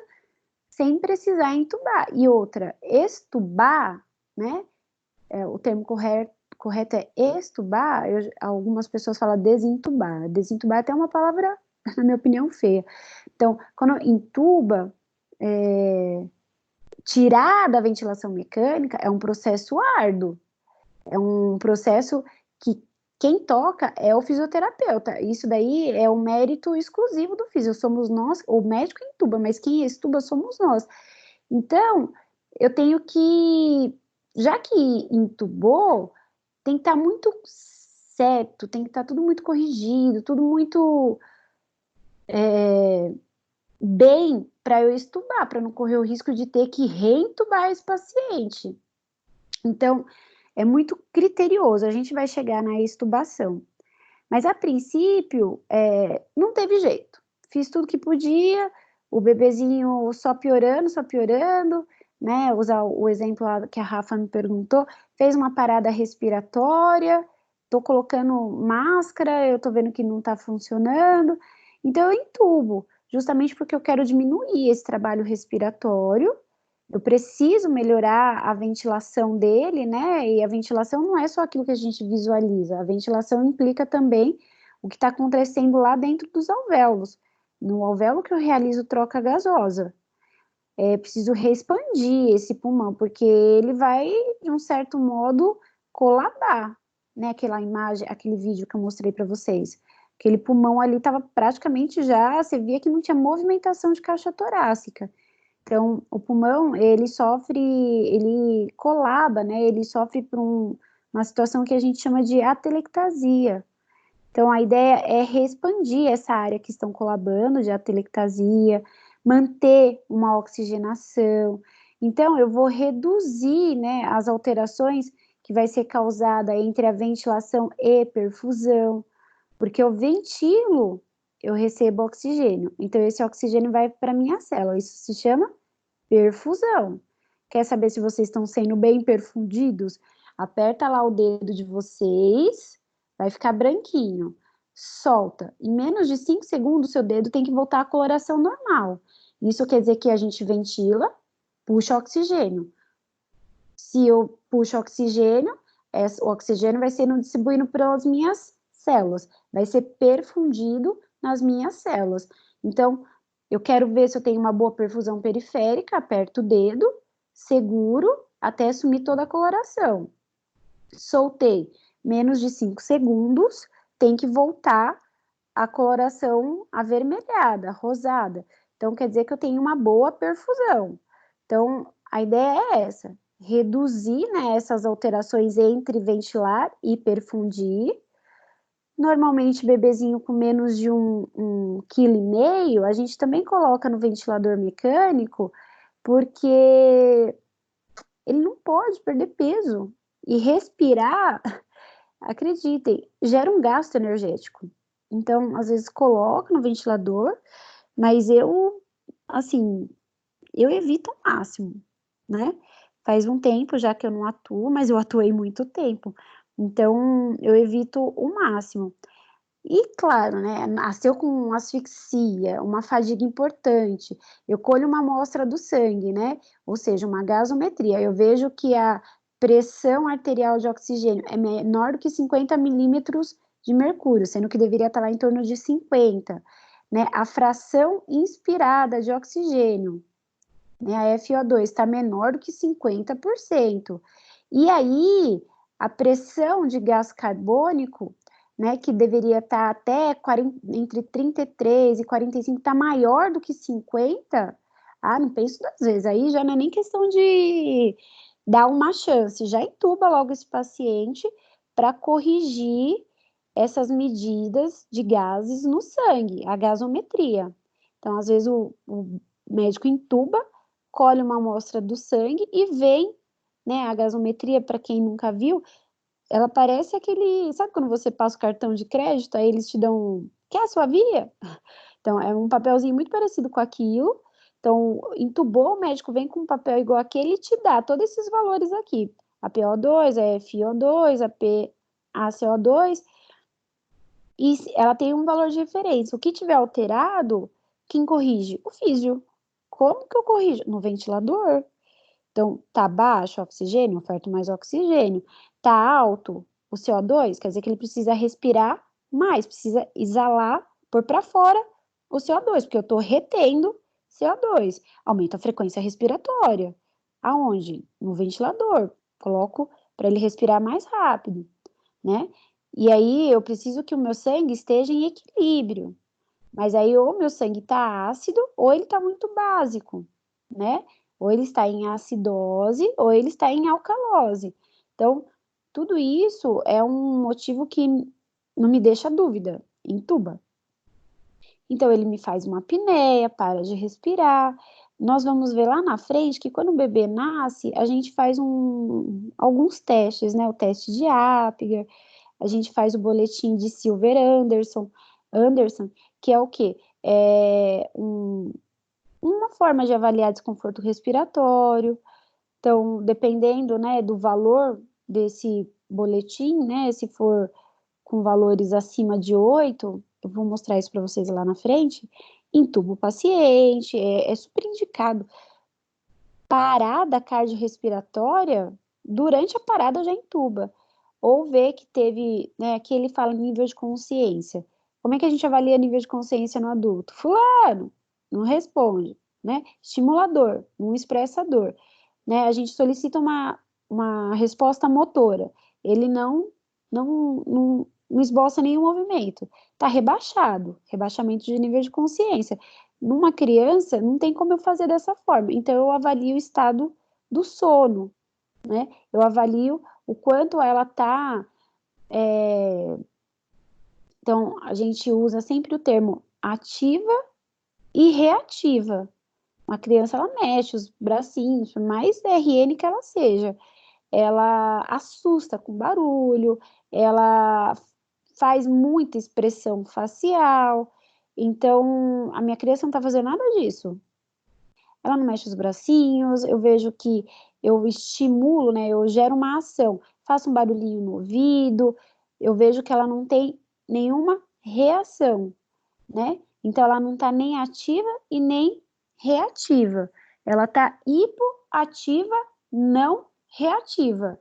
sem precisar entubar. E outra, extubar, né? O termo correto é extubar, algumas pessoas falam desentubar. Desentubar é até uma palavra, na minha opinião, feia. Então, quando intuba, tirar da ventilação mecânica é um processo árduo. É um processo que quem toca é o fisioterapeuta. Isso daí é o mérito exclusivo do fisio. Somos nós, o médico intuba, mas quem extuba somos nós. Então, eu tenho que, já que intubou, tem que estar muito certo, tem que estar tudo muito corrigido, tudo muito bem para eu extubar, para não correr o risco de ter que reintubar esse paciente. Então, é muito criterioso, a gente vai chegar na extubação. Mas, a princípio, não teve jeito. Fiz tudo que podia, o bebezinho só piorando, né, usar o exemplo lá que a Rafa me perguntou, fez uma parada respiratória, tô colocando máscara, eu tô vendo que não tá funcionando, então eu entubo, justamente porque eu quero diminuir esse trabalho respiratório, eu preciso melhorar a ventilação dele, né, e a ventilação não é só aquilo que a gente visualiza, a ventilação implica também o que está acontecendo lá dentro dos alvéolos, no alvéolo que eu realizo troca gasosa. Preciso reexpandir esse pulmão, porque ele vai, de um certo modo, colabar, né? Aquela imagem, aquele vídeo que eu mostrei para vocês. Aquele pulmão ali estava praticamente já, você via que não tinha movimentação de caixa torácica. Então, o pulmão, ele sofre, ele colaba, né? Ele sofre por uma situação que a gente chama de atelectasia. Então, a ideia é reexpandir essa área que estão colabando de atelectasia, manter uma oxigenação. Então, eu vou reduzir, né, as alterações que vai ser causada entre a ventilação e perfusão, porque eu ventilo, eu recebo oxigênio. Então, esse oxigênio vai para minha célula. Isso se chama perfusão. Quer saber se vocês estão sendo bem perfundidos? Aperta lá o dedo de vocês, vai ficar branquinho. Solta. Em menos de 5 segundos, seu dedo tem que voltar à coloração normal. Isso quer dizer que a gente ventila, puxa oxigênio. Se eu puxo oxigênio, o oxigênio vai sendo distribuído pelas minhas células, vai ser perfundido nas minhas células. Então, eu quero ver se eu tenho uma boa perfusão periférica, aperto o dedo, seguro até assumir toda a coloração. Soltei, menos de 5 segundos, tem que voltar a coloração avermelhada, rosada. Então, quer dizer que eu tenho uma boa perfusão. Então, a ideia é essa, reduzir, né, essas alterações entre ventilar e perfundir. Normalmente, bebezinho com menos de 1,5 kg, a gente também coloca no ventilador mecânico, porque ele não pode perder peso. E respirar, acreditem, gera um gasto energético. Então, às vezes coloca no ventilador, mas eu, assim, eu evito ao máximo, né? Faz um tempo já que eu não atuo, mas eu atuei muito tempo. Então, eu evito o máximo. E claro, né, nasceu com asfixia, uma fadiga importante, eu colho uma amostra do sangue, né, ou seja, uma gasometria, eu vejo que a pressão arterial de oxigênio é menor do que 50 milímetros de mercúrio, sendo que deveria estar lá em torno de 50, né, a fração inspirada de oxigênio, né, a FO2 está menor do que 50%, e aí a pressão de gás carbônico, né, que deveria estar até entre 33 e 45, está maior do que 50, não penso 2 vezes, aí já não é nem questão de dar uma chance, já entuba logo esse paciente para corrigir essas medidas de gases no sangue, a gasometria. Então, às vezes o médico entuba, colhe uma amostra do sangue e vem, né, a gasometria, para quem nunca viu, ela parece aquele, sabe quando você passa o cartão de crédito, aí eles te dão, quer a sua via? Então, é um papelzinho muito parecido com aquilo. Então, entubou, o médico vem com um papel igual aquele e te dá todos esses valores aqui. A PO2, a FiO2, a CO2, e ela tem um valor de referência. O que tiver alterado, quem corrige? O físio. Como que eu corrijo? No ventilador. Então, tá baixo o oxigênio, oferto mais oxigênio. Tá alto o CO2, quer dizer que ele precisa respirar mais, precisa exalar, pôr para fora o CO2, porque eu tô retendo CO2. Aumenta a frequência respiratória. Aonde? No ventilador. Coloco para ele respirar mais rápido, né? E aí eu preciso que o meu sangue esteja em equilíbrio. Mas aí ou o meu sangue está ácido ou ele está muito básico, né? Ou ele está em acidose ou ele está em alcalose. Então, tudo isso é um motivo que não me deixa dúvida, entuba. Então, ele me faz uma apneia, para de respirar. Nós vamos ver lá na frente que quando o bebê nasce, a gente faz alguns testes, né? O teste de Apgar, a gente faz o boletim de Silver Anderson, que é o quê? É uma forma de avaliar desconforto respiratório, Então, dependendo, né, do valor desse boletim, né, se for com valores acima de 8, eu vou mostrar isso para vocês lá na frente, intuba o paciente, é super indicado. Parada cardiorrespiratória, durante a parada já intuba. Ou ver que teve, né, aqui ele fala nível de consciência. Como é que a gente avalia nível de consciência no adulto? Fulano, não responde, né? Estimulador, não expressa dor, né? A gente solicita uma resposta motora. Ele não esboça nenhum movimento. Está rebaixado, rebaixamento de nível de consciência. Numa criança, não tem como eu fazer dessa forma. Então, eu avalio o estado do sono, né? Eu avalio o quanto ela está. Então, a gente usa sempre o termo ativa e reativa. Uma criança, ela mexe os bracinhos, por mais RN que ela seja. Ela assusta com barulho, ela faz muita expressão facial. Então, a minha criança não está fazendo nada disso. Ela não mexe os bracinhos, eu vejo que eu estimulo, né? Eu gero uma ação, faço um barulhinho no ouvido, eu vejo que ela não tem nenhuma reação, né? Então, ela não está nem ativa e nem reativa. Ela está hipoativa, não reativa.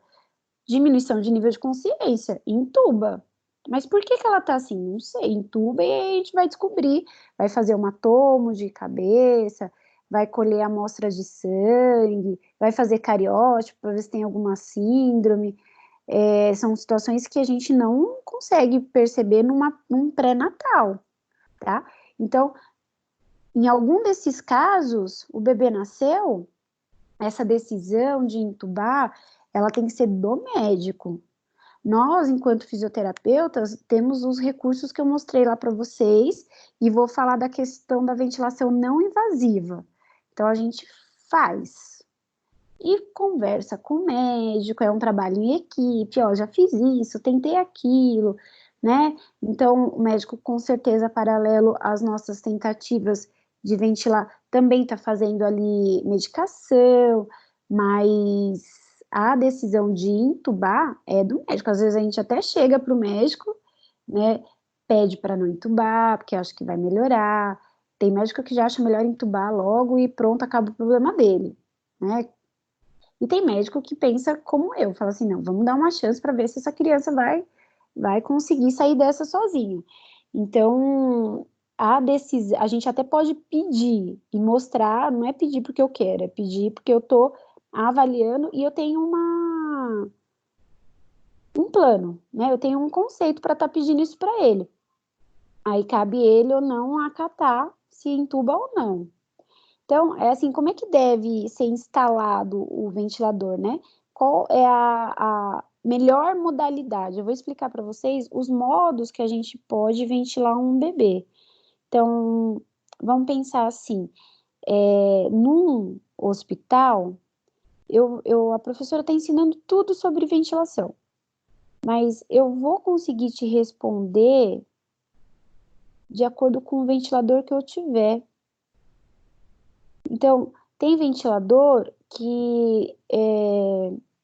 Diminuição de nível de consciência, intuba. Mas por que ela tá assim? Não sei, intuba e aí a gente vai descobrir, vai fazer uma tomo de cabeça, vai colher amostra de sangue, vai fazer cariótipo para ver se tem alguma síndrome. São situações que a gente não consegue perceber num pré-natal, tá? Então, em algum desses casos, o bebê nasceu, essa decisão de intubar, ela tem que ser do médico. Nós, enquanto fisioterapeutas, temos os recursos que eu mostrei lá para vocês e vou falar da questão da ventilação não invasiva. Então, a gente faz e conversa com o médico, é um trabalho em equipe, ó, já fiz isso, tentei aquilo, né? Então, o médico, com certeza, paralelo às nossas tentativas de ventilar, também está fazendo ali medicação, mas a decisão de intubar é do médico. Às vezes a gente até chega para o médico, né? Pede para não intubar, porque acha que vai melhorar. Tem médico que já acha melhor intubar logo e pronto, acaba o problema dele, né? E tem médico que pensa como eu, fala assim, não, vamos dar uma chance para ver se essa criança vai conseguir sair dessa sozinha. Então, a gente até pode pedir e mostrar, não é pedir porque eu quero, é pedir porque eu estou avaliando e eu tenho um plano, né? Eu tenho um conceito para estar pedindo isso para ele. Aí cabe ele ou não acatar se entuba ou não. Então, é assim, como é que deve ser instalado o ventilador, né? Qual é a melhor modalidade? Eu vou explicar para vocês os modos que a gente pode ventilar um bebê. Então, vamos pensar assim, num hospital, a professora está ensinando tudo sobre ventilação, mas eu vou conseguir te responder de acordo com o ventilador que eu tiver. Então, tem ventilador que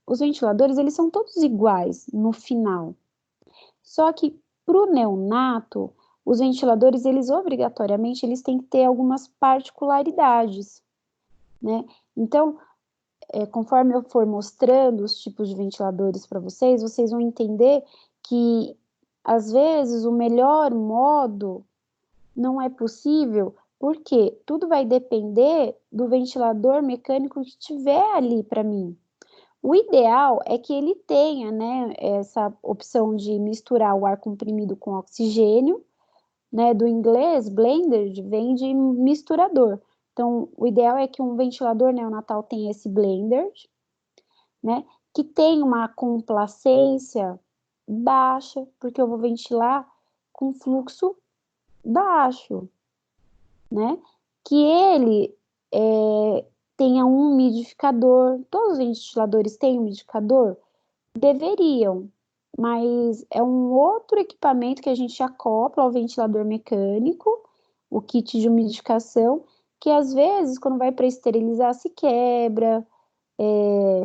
os ventiladores eles são todos iguais no final. Só que para o neonato, os ventiladores eles obrigatoriamente eles têm que ter algumas particularidades, né? Então, conforme eu for mostrando os tipos de ventiladores para vocês, vocês vão entender que às vezes o melhor modo não é possível, porque tudo vai depender do ventilador mecânico que tiver ali para mim. O ideal é que ele tenha, né, essa opção de misturar o ar comprimido com oxigênio, né, do inglês, blender, vem de misturador. Então, o ideal é que um ventilador neonatal tenha esse blender, né, que tenha uma complacência baixa, porque eu vou ventilar com fluxo baixo, né? Que ele tenha um umidificador. Todos os ventiladores têm umidificador? Deveriam, mas é um outro equipamento que a gente acopla ao ventilador mecânico, o kit de umidificação, que às vezes, quando vai para esterilizar, se quebra,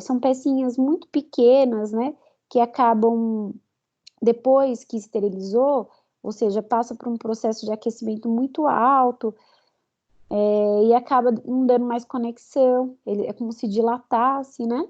são pecinhas muito pequenas, né, que acabam, depois que esterilizou, ou seja, passa por um processo de aquecimento muito alto, e acaba não dando mais conexão, ele é como se dilatasse, né?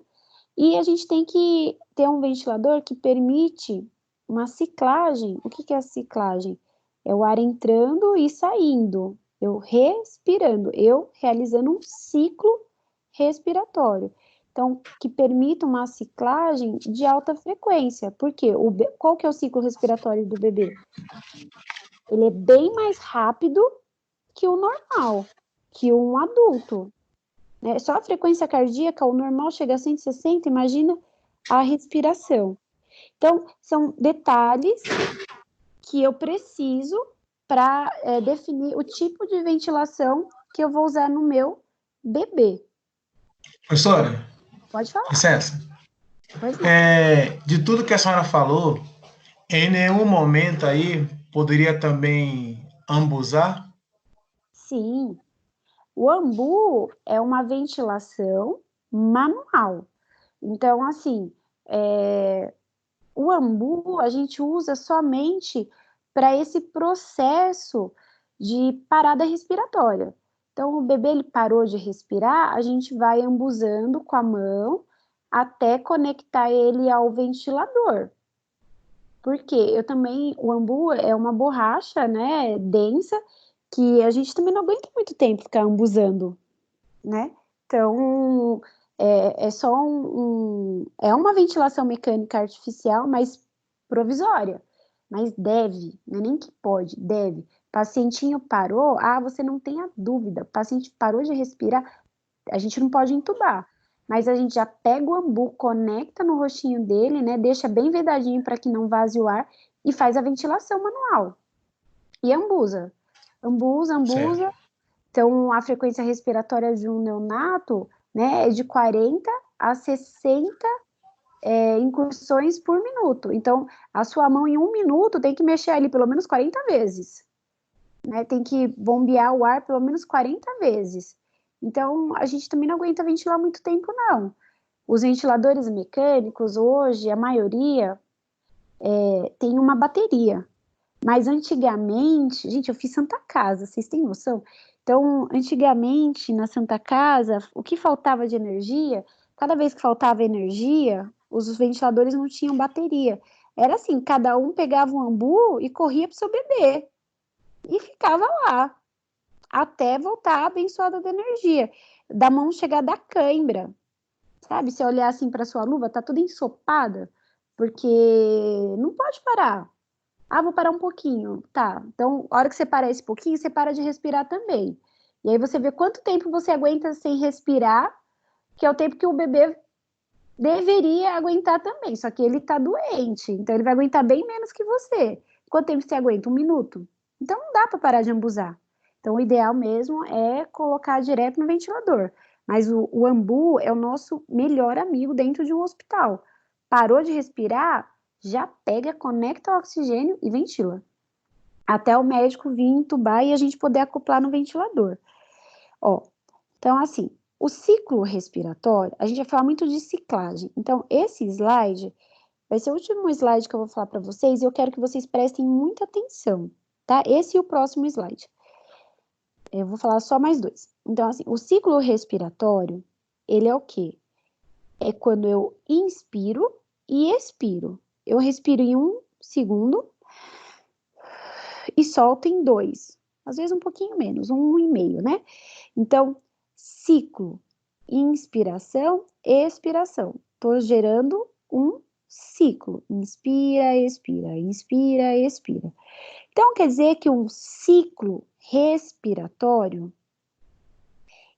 E a gente tem que ter um ventilador que permite uma ciclagem. O que é a ciclagem? É o ar entrando e saindo, eu respirando, eu realizando um ciclo respiratório. Então, que permita uma ciclagem de alta frequência. Por quê? Qual que é o ciclo respiratório do bebê? Ele é bem mais rápido que o normal, que um adulto, né? Só a frequência cardíaca, o normal chega a 160, imagina a respiração. Então, são detalhes que eu preciso para definir o tipo de ventilação que eu vou usar no meu bebê. Professora, Pode falar. licença. Pois não. De tudo que a senhora falou, em nenhum momento aí poderia também ambusar? Sim, o ambu é uma ventilação manual. Então, assim, o ambu a gente usa somente para esse processo de parada respiratória. Então, o bebê ele parou de respirar, a gente vai ambuzando com a mão até conectar ele ao ventilador. Porque eu também, o ambu é uma borracha, né, densa, que a gente também não aguenta muito tempo ficar ambuzando, né? Então, é só é uma ventilação mecânica artificial, mas provisória. Mas deve, não é nem que pode, deve. Pacientinho parou, você não tenha dúvida, o paciente parou de respirar, a gente não pode entubar. Mas a gente já pega o ambu, conecta no rostinho dele, né? Deixa bem vedadinho para que não vaze o ar e faz a ventilação manual. E ambusa. Ambusa, Certo. ambusa. Então, a frequência respiratória de um neonato, né, é de 40 a 60 incursões por minuto. Então, a sua mão em um minuto tem que mexer ali pelo menos 40 vezes. Né? Tem que bombear o ar pelo menos 40 vezes. Então, a gente também não aguenta ventilar muito tempo, não. Os ventiladores mecânicos, hoje, a maioria tem uma bateria. Mas antigamente, gente, eu fiz Santa Casa, vocês têm noção? Então, antigamente, na Santa Casa, o que faltava de energia, cada vez que faltava energia, os ventiladores não tinham bateria. Era assim, cada um pegava um ambu e corria para o seu bebê. E ficava lá, até voltar a abençoada da energia. Da mão chegar da cãibra, sabe? Se olhar assim para sua luva, tá toda ensopada, porque não pode parar. Vou parar um pouquinho. Tá. Então, a hora que você parar esse pouquinho, você para de respirar também. E aí você vê quanto tempo você aguenta sem respirar, que é o tempo que o bebê deveria aguentar também. Só que ele tá doente, então ele vai aguentar bem menos que você. Quanto tempo você aguenta? 1 minuto. Então não dá para parar de ambuzar. Então o ideal mesmo é colocar direto no ventilador. Mas o ambu é o nosso melhor amigo dentro de um hospital. Parou de respirar, já pega, conecta o oxigênio e ventila. Até o médico vir entubar e a gente poder acoplar no ventilador. Ó, então assim, o ciclo respiratório, a gente vai falar muito de ciclagem. Então, esse slide vai ser o último slide que eu vou falar para vocês e eu quero que vocês prestem muita atenção, tá? Esse e o próximo slide. Eu vou falar só mais dois. Então, assim, o ciclo respiratório, ele é o quê? É quando eu inspiro e expiro. Eu respiro em 1 segundo e solto em 2. Às vezes um pouquinho menos, 1,5, né? Então, ciclo, inspiração, expiração. Estou gerando um ciclo. Inspira, expira, inspira, expira. Então, quer dizer que um ciclo respiratório,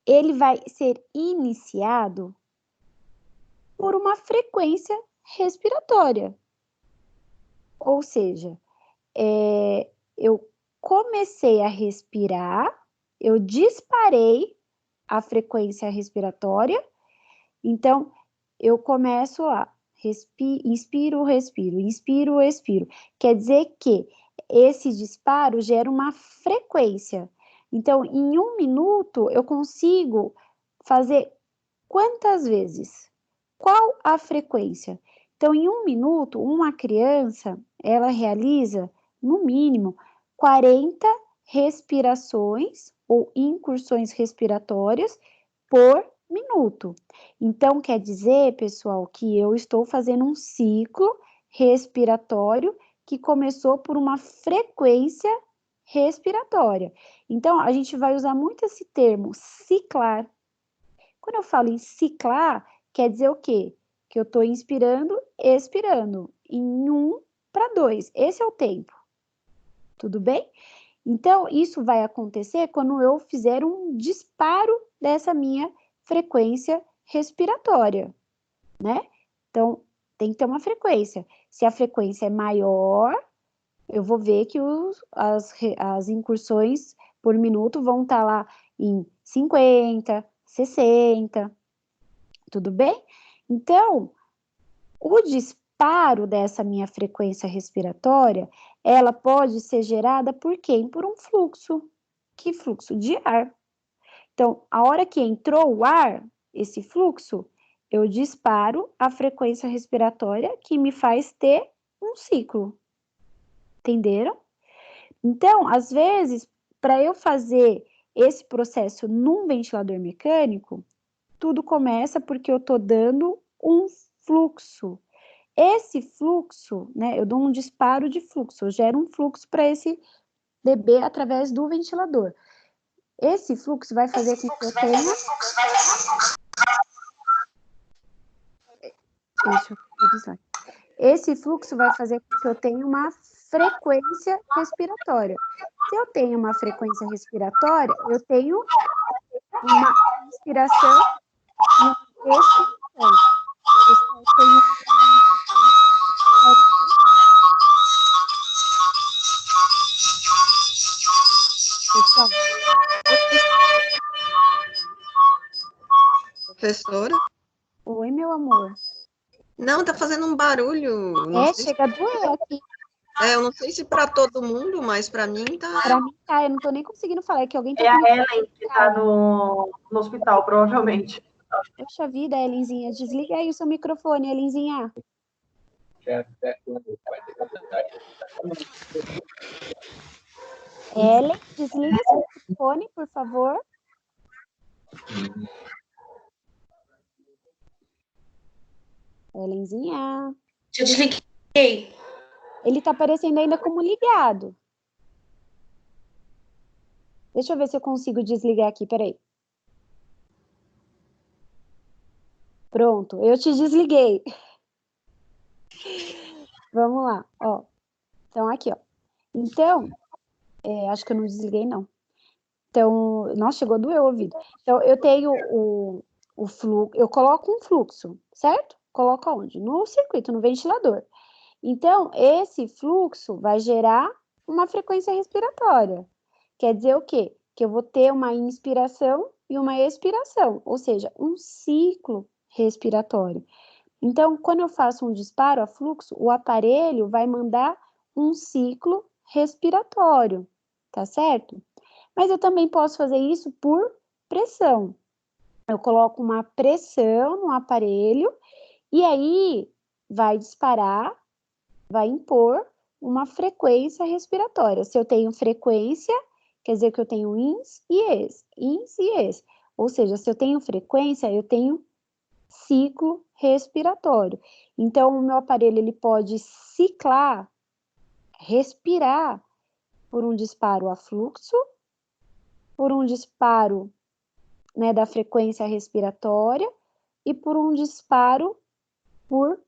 ele vai ser iniciado por uma frequência respiratória. Ou seja, eu comecei a respirar, eu disparei a frequência respiratória, então eu começo a inspiro, respiro, inspiro, expiro. Quer dizer que esse disparo gera uma frequência. Então, em 1 minuto, eu consigo fazer quantas vezes? Qual a frequência? Então, em 1 minuto, uma criança, ela realiza, no mínimo, 40 respirações ou incursões respiratórias por minuto. Então, quer dizer, pessoal, que eu estou fazendo um ciclo respiratório que começou por uma frequência respiratória. Então, a gente vai usar muito esse termo, ciclar. Quando eu falo em ciclar, quer dizer o quê? Que eu estou inspirando, expirando, em 1 para 2. Esse é o tempo. Tudo bem? Então, isso vai acontecer quando eu fizer um disparo dessa minha frequência respiratória, né? Então, tem que ter uma frequência. Se a frequência é maior, eu vou ver que as incursões por minuto vão estar lá em 50, 60, tudo bem? Então, o disparo dessa minha frequência respiratória, ela pode ser gerada por quem? Por um fluxo. Que fluxo? De ar. Então, a hora que entrou o ar, esse fluxo, eu disparo a frequência respiratória que me faz ter um ciclo. Entenderam? Então, às vezes, para eu fazer esse processo num ventilador mecânico, tudo começa porque eu estou dando um fluxo. Esse fluxo, né, eu dou um disparo de fluxo, eu gero um fluxo para esse bebê através do ventilador. Esse fluxo vai fazer com que eu tenha... Deixa eu avisar. Esse fluxo vai fazer com que eu tenha uma frequência respiratória. Se eu tenho uma frequência respiratória, eu tenho uma inspiração e uma expiração. Eu tenho pessoal, Professora? oi, meu amor. Não, tá fazendo um barulho. Não sei Chega a doer aqui. eu não sei se para todo mundo, mas para mim tá. Pra mim tá, eu não tô nem conseguindo falar, é que alguém tá É a comigo. Ellen que tá no hospital, provavelmente. Poxa vida, Elinzinha, desliga aí o seu microfone, Elinzinha. Ellen, desliga seu microfone, por favor. Elenzinha. Eu desliguei. Ele tá aparecendo ainda como ligado. Deixa eu ver se eu consigo desligar aqui, peraí. Pronto, eu te desliguei. Vamos lá, ó. Então, aqui, ó. Então, acho que eu não desliguei, não. Então, nossa, chegou a doer o ouvido. Então, eu tenho o fluxo, eu coloco um fluxo, certo? Coloco aonde? No circuito, no ventilador. Então, esse fluxo vai gerar uma frequência respiratória. Quer dizer o quê? Que eu vou ter uma inspiração e uma expiração, ou seja, um ciclo respiratório. Então, quando eu faço um disparo a fluxo, o aparelho vai mandar um ciclo respiratório, tá certo? Mas eu também posso fazer isso por pressão. Eu coloco uma pressão no aparelho e aí vai disparar, vai impor uma frequência respiratória. Se eu tenho frequência, quer dizer que eu tenho ins e ex. Ou seja, se eu tenho frequência, eu tenho ciclo respiratório. Então, o meu aparelho ele pode ciclar, respirar por um disparo a fluxo, por um disparo, né, da frequência respiratória e por um disparo por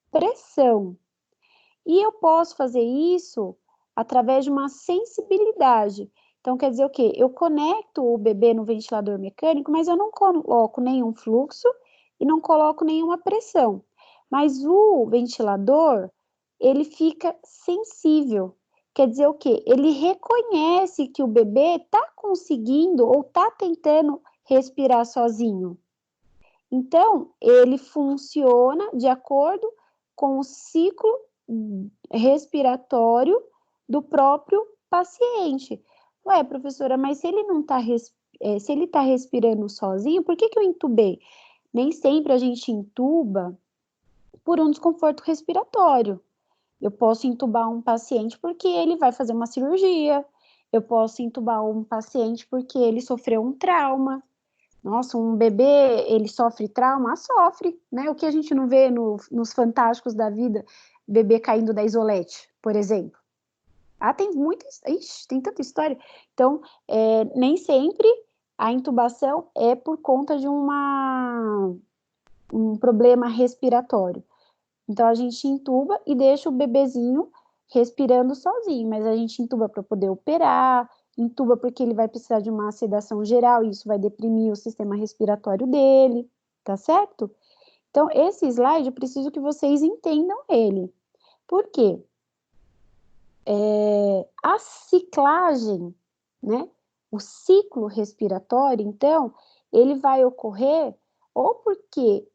pressão. E eu posso fazer isso através de uma sensibilidade. Então, quer dizer o quê? Eu conecto o bebê no ventilador mecânico, mas eu não coloco nenhum fluxo e não coloco nenhuma pressão. Mas o ventilador, ele fica sensível. Quer dizer o quê? Ele reconhece que o bebê está conseguindo ou está tentando respirar sozinho. Então, ele funciona de acordo com o ciclo respiratório do próprio paciente. Ué, professora, mas se ele não está se ele está respirando sozinho, por que eu entubei? nem sempre a gente intuba por um desconforto respiratório. Eu posso intubar um paciente porque ele vai fazer uma cirurgia. Eu posso intubar um paciente porque ele sofreu um trauma. Nossa, um bebê, ele sofre trauma? Sofre, né? O que a gente não vê nos Fantásticos da Vida, bebê caindo da isolete, por exemplo. Tem muitas, tem tanta história. Então, nem sempre a intubação é por conta de um problema respiratório. Então, a gente intuba e deixa o bebezinho respirando sozinho, mas a gente intuba para poder operar, intuba porque ele vai precisar de uma sedação geral e isso vai deprimir o sistema respiratório dele, tá certo? Então, esse slide, eu preciso que vocês entendam ele. Por quê? A ciclagem, né? O ciclo respiratório, então, ele vai ocorrer ou porque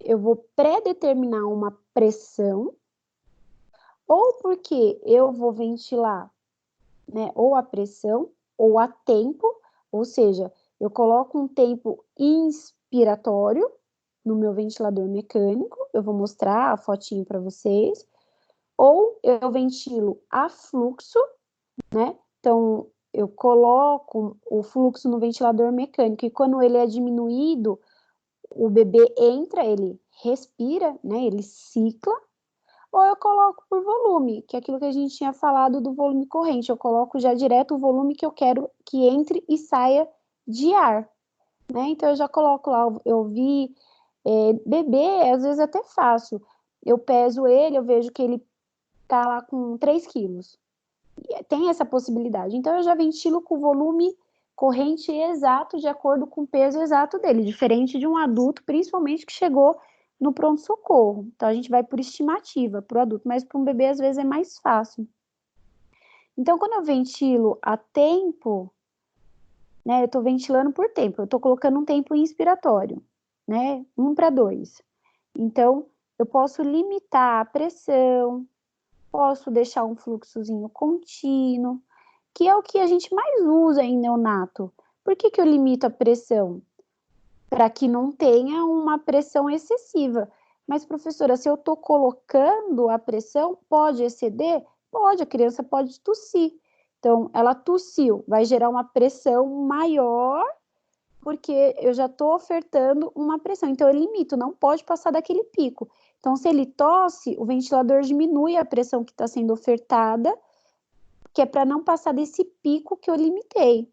eu vou pré-determinar uma pressão, ou porque eu vou ventilar, né, ou a pressão, ou a tempo, ou seja, eu coloco um tempo inspiratório no meu ventilador mecânico, eu vou mostrar a fotinho para vocês, ou eu ventilo a fluxo, né, então eu coloco o fluxo no ventilador mecânico, e quando ele é diminuído, o bebê entra, ele respira, né, ele cicla, ou eu coloco por volume, que é aquilo que a gente tinha falado do volume corrente, eu coloco já direto o volume que eu quero que entre e saia de ar, né, então eu já coloco lá, eu vi bebê, às vezes é até fácil, eu peso ele, eu vejo que ele tá lá com 3 quilos, tem essa possibilidade, então eu já ventilo com o volume corrente exato, de acordo com o peso exato dele, diferente de um adulto, principalmente que chegou no pronto-socorro. Então, a gente vai por estimativa para o adulto, mas para um bebê, às vezes, é mais fácil. Então, quando eu ventilo a tempo, né, eu estou ventilando por tempo, eu estou colocando um tempo inspiratório, né, 1 para 2. Então, eu posso limitar a pressão, posso deixar um fluxozinho contínuo, que é o que a gente mais usa em neonato. Por que eu limito a pressão? Para que não tenha uma pressão excessiva. Mas, professora, se eu estou colocando a pressão, pode exceder? Pode, a criança pode tossir. Então, ela tossiu, vai gerar uma pressão maior, porque eu já estou ofertando uma pressão. Então, eu limito, não pode passar daquele pico. Então, se ele tosse, o ventilador diminui a pressão que está sendo ofertada, que é para não passar desse pico que eu limitei.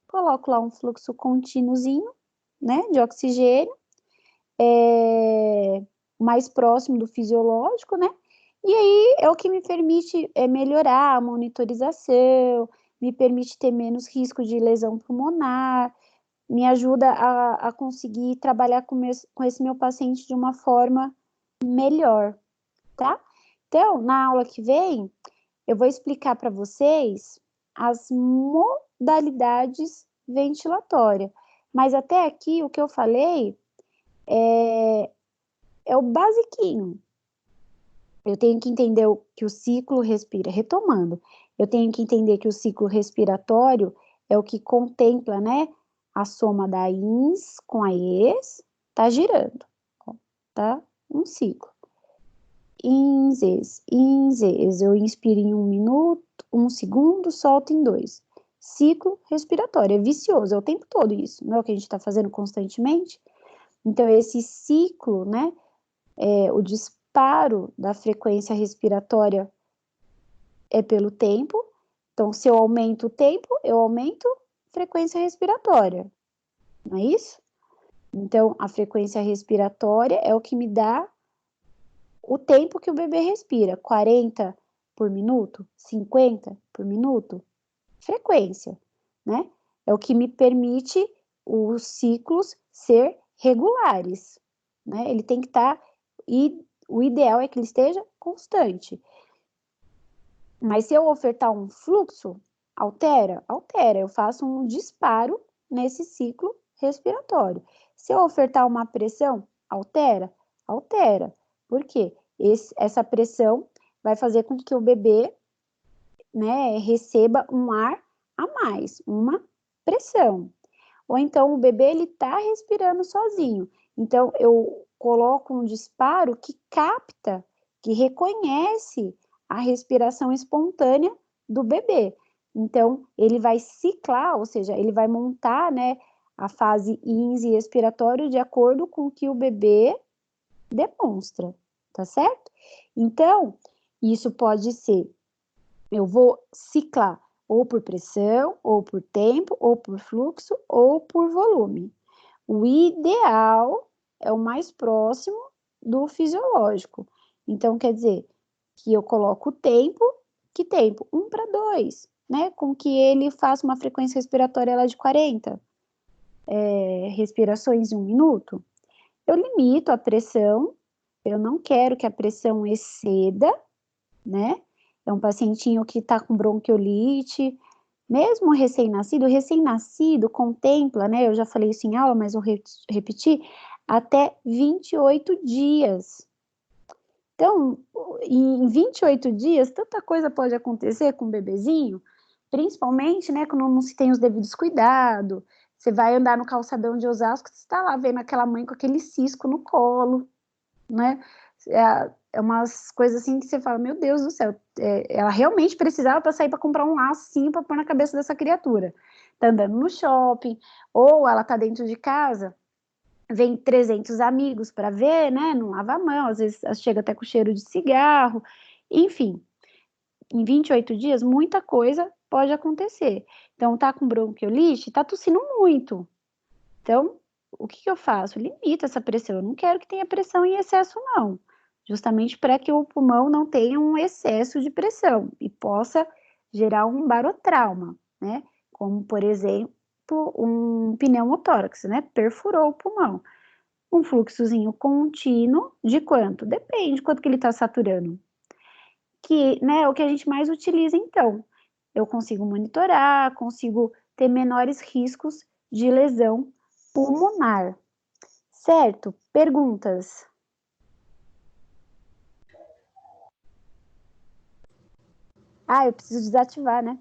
Coloco lá um fluxo contínuozinho, né, de oxigênio, mais próximo do fisiológico, né, e aí é o que me permite melhorar a monitorização, me permite ter menos risco de lesão pulmonar, me ajuda a conseguir trabalhar com esse meu paciente de uma forma melhor, tá? Então, na aula que vem, eu vou explicar para vocês as modalidades ventilatórias. Mas até aqui, o que eu falei é o basiquinho. Eu tenho que entender que o ciclo respira, retomando, eu tenho que entender que o ciclo respiratório é o que contempla, né, a soma da ins com a ex, tá girando, ó, tá? Um ciclo. Ins, ex, eu inspiro em 1 minuto, 1 segundo, solto em 2. Ciclo respiratório, é vicioso, é o tempo todo isso, não é o que a gente está fazendo constantemente? Então, esse ciclo, né, o disparo da frequência respiratória é pelo tempo, então, se eu aumento o tempo, eu aumento a frequência respiratória, não é isso? Então, a frequência respiratória é o que me dá o tempo que o bebê respira, 40 por minuto, 50 por minuto, frequência, né? É o que me permite os ciclos ser regulares, né? Ele tem que estar, e o ideal é que ele esteja constante. Mas se eu ofertar um fluxo, altera, eu faço um disparo nesse ciclo respiratório. Se eu ofertar uma pressão, altera. Por quê? Essa pressão vai fazer com que o bebê, né, receba um ar a mais, uma pressão. Ou então o bebê ele tá respirando sozinho. Então, eu coloco um disparo que capta, que reconhece a respiração espontânea do bebê. Então, ele vai ciclar, ou seja, ele vai montar, né, a fase INSI respiratório de acordo com o que o bebê demonstra, tá certo? Então, isso pode ser, eu vou ciclar ou por pressão, ou por tempo, ou por fluxo, ou por volume. O ideal é o mais próximo do fisiológico. Então, quer dizer, que eu coloco o tempo, que tempo? 1:2, né? Com que ele faça uma frequência respiratória lá de 40 respirações em 1 minuto. Eu limito a pressão, eu não quero que a pressão exceda, né? É um pacientinho que está com bronquiolite, mesmo o recém-nascido contempla, né? Eu já falei isso em aula, mas vou repetir, até 28 dias. Então, em 28 dias, tanta coisa pode acontecer com o bebezinho, principalmente, né, quando não se tem os devidos cuidados. Você vai andar no calçadão de Osasco, você está lá vendo aquela mãe com aquele cisco no colo, né? É umas coisas assim que você fala, meu Deus do céu, ela realmente precisava para sair para comprar um lacinho para pôr na cabeça dessa criatura. Tá andando no shopping, ou ela tá dentro de casa, vem 300 amigos para ver, né? Não lava a mão, às vezes chega até com cheiro de cigarro, enfim. Em 28 dias, muita coisa pode acontecer. Então, tá com bronquiolite, tá tossindo muito. Então, o que eu faço? Limito essa pressão. Eu não quero que tenha pressão em excesso, não. Justamente para que o pulmão não tenha um excesso de pressão e possa gerar um barotrauma, né? Como, por exemplo, um pneumotórax, né? Perfurou o pulmão. Um fluxozinho contínuo de quanto? Depende de quanto que ele está saturando. Que, né, é o que a gente mais utiliza, então. Eu consigo monitorar, consigo ter menores riscos de lesão pulmonar. Certo? Perguntas? Ah, eu preciso desativar, né?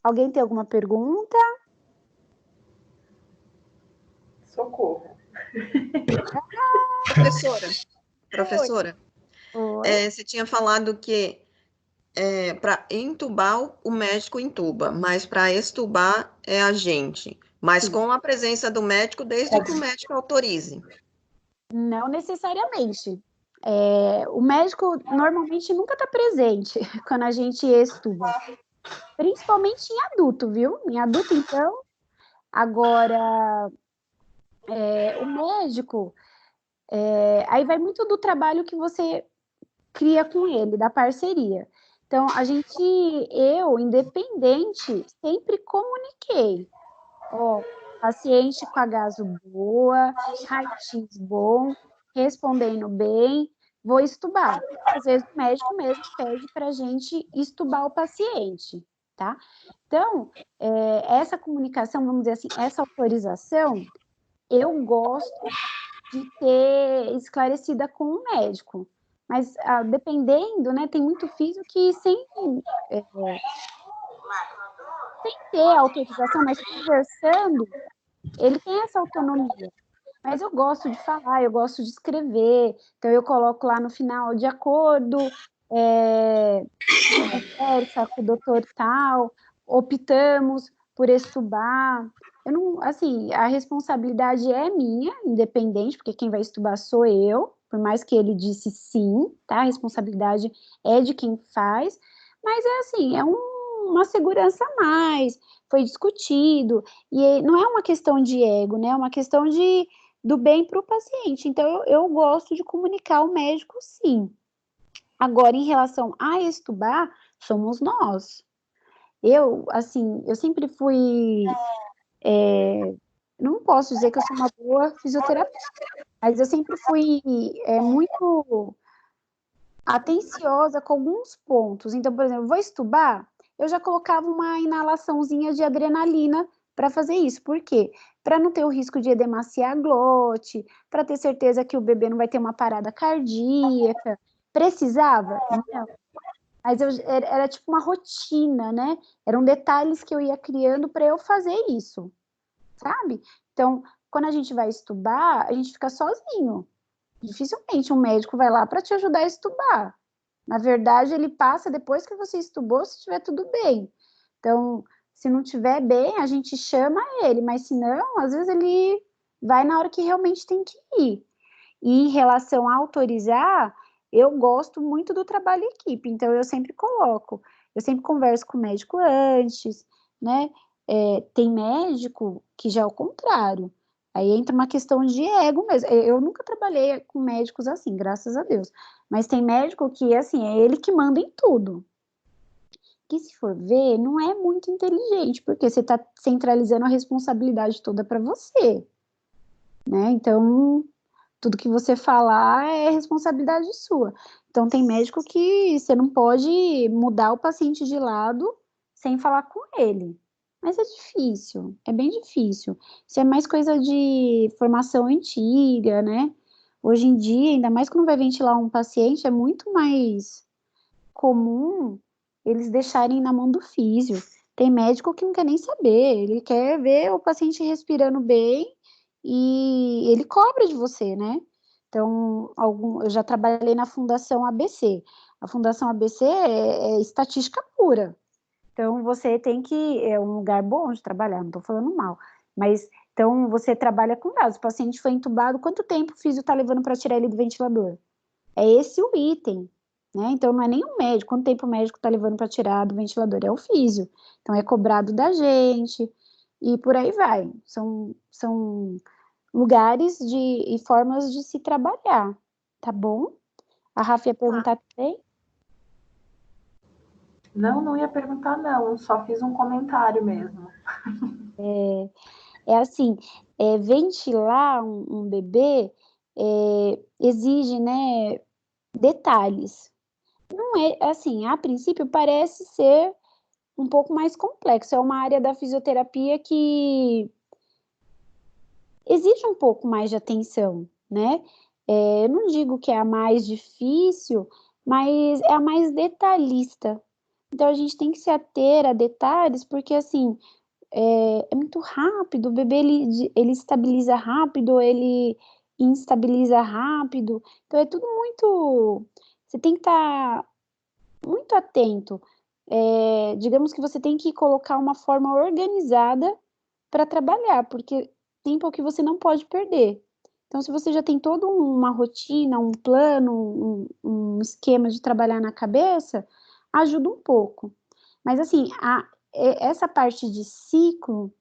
Alguém tem alguma pergunta? Socorro. Professora, Oi. você tinha falado que para entubar o médico entuba, mas para extubar é a gente, mas Sim. com a presença do médico desde que o médico autorize. Não necessariamente. O médico normalmente nunca está presente quando a gente extuba. Principalmente em adulto, viu? Em adulto, então. Agora, o médico, aí vai muito do trabalho que você cria com ele, da parceria. Então, eu, independente, sempre comuniquei. Ó, paciente com a gaso boa, raio-x bom, respondendo bem, vou estubar. Às vezes o médico mesmo pede para a gente estubar o paciente, tá? Então, essa comunicação, vamos dizer assim, essa autorização, eu gosto de ter esclarecida com o médico. Mas, dependendo, né, tem muito físico que sem ter autorização, mas conversando, ele tem essa autonomia. Mas eu gosto de falar, eu gosto de escrever, então eu coloco lá no final, de acordo, conversa com o doutor tal, optamos por extubar. Eu não, assim, a responsabilidade é minha, independente, porque quem vai extubar sou eu, por mais que ele disse sim, tá? A responsabilidade é de quem faz, mas é assim, uma segurança a mais, foi discutido, e não é uma questão de ego, né? É uma questão do bem para o paciente. Então, eu gosto de comunicar ao médico, sim. Agora, em relação a extubar, somos nós. Eu, assim, eu sempre fui. Não posso dizer que eu sou uma boa fisioterapeuta, mas eu sempre fui muito atenciosa com alguns pontos. Então, por exemplo, vou extubar, eu já colocava uma inalaçãozinha de adrenalina para fazer isso. Por quê? Para não ter o risco de edemaciar a glote, para ter certeza que o bebê não vai ter uma parada cardíaca. Precisava? Não. Mas era tipo uma rotina, né? Eram detalhes que eu ia criando para eu fazer isso. sabe? Então, quando a gente vai estubar, a gente fica sozinho. Dificilmente um médico vai lá para te ajudar a estubar. Na verdade, ele passa depois que você estubou, se estiver tudo bem. Então, se não estiver bem, a gente chama ele, mas se não, às vezes ele vai na hora que realmente tem que ir. E em relação a autorizar, eu gosto muito do trabalho em equipe, então eu sempre coloco, eu sempre converso com o médico antes, né? Tem médico que já é o contrário. Aí entra uma questão de ego mesmo. Eu nunca trabalhei com médicos assim, graças a Deus. Mas tem médico que, assim, é ele que manda em tudo. Que se for ver, não é muito inteligente, porque você está centralizando a responsabilidade toda para você, né? Então, tudo que você falar é responsabilidade sua. Então, tem médico que você não pode mudar o paciente de lado sem falar com ele. Mas é difícil, é bem difícil. Isso é mais coisa de formação antiga, né? Hoje em dia, ainda mais quando vai ventilar um paciente, é muito mais comum eles deixarem na mão do físio. Tem médico que não quer nem saber, ele quer ver o paciente respirando bem e ele cobra de você, né? Então, eu já trabalhei na Fundação ABC. A Fundação ABC é estatística pura. Então, você tem que. É um lugar bom de trabalhar, não estou falando mal. Mas, então, você trabalha com dados. O paciente foi entubado, quanto tempo o físio está levando para tirar ele do ventilador? É esse o item, né? Então, não é nem o médico. Quanto tempo o médico está levando para tirar do ventilador? É o físio. Então, é cobrado da gente e por aí vai. São lugares e formas de se trabalhar, tá bom? A Rafa ia perguntar também? Não, não ia perguntar, não. Só fiz um comentário mesmo. É assim, ventilar um bebê exige, né, detalhes. Não é, assim, a princípio parece ser um pouco mais complexo. É uma área da fisioterapia que exige um pouco mais de atenção, né? Eu não digo que é a mais difícil, mas é a mais detalhista. Então a gente tem que se ater a detalhes, porque assim é muito rápido, o bebê ele estabiliza rápido, ele instabiliza rápido, então é tudo muito. Você tem que estar muito atento. Digamos que você tem que colocar uma forma organizada para trabalhar, porque tempo que você não pode perder. Então, se você já tem toda uma rotina, um plano, um esquema de trabalhar na cabeça, ajuda um pouco. Mas, assim, essa parte de ciclo,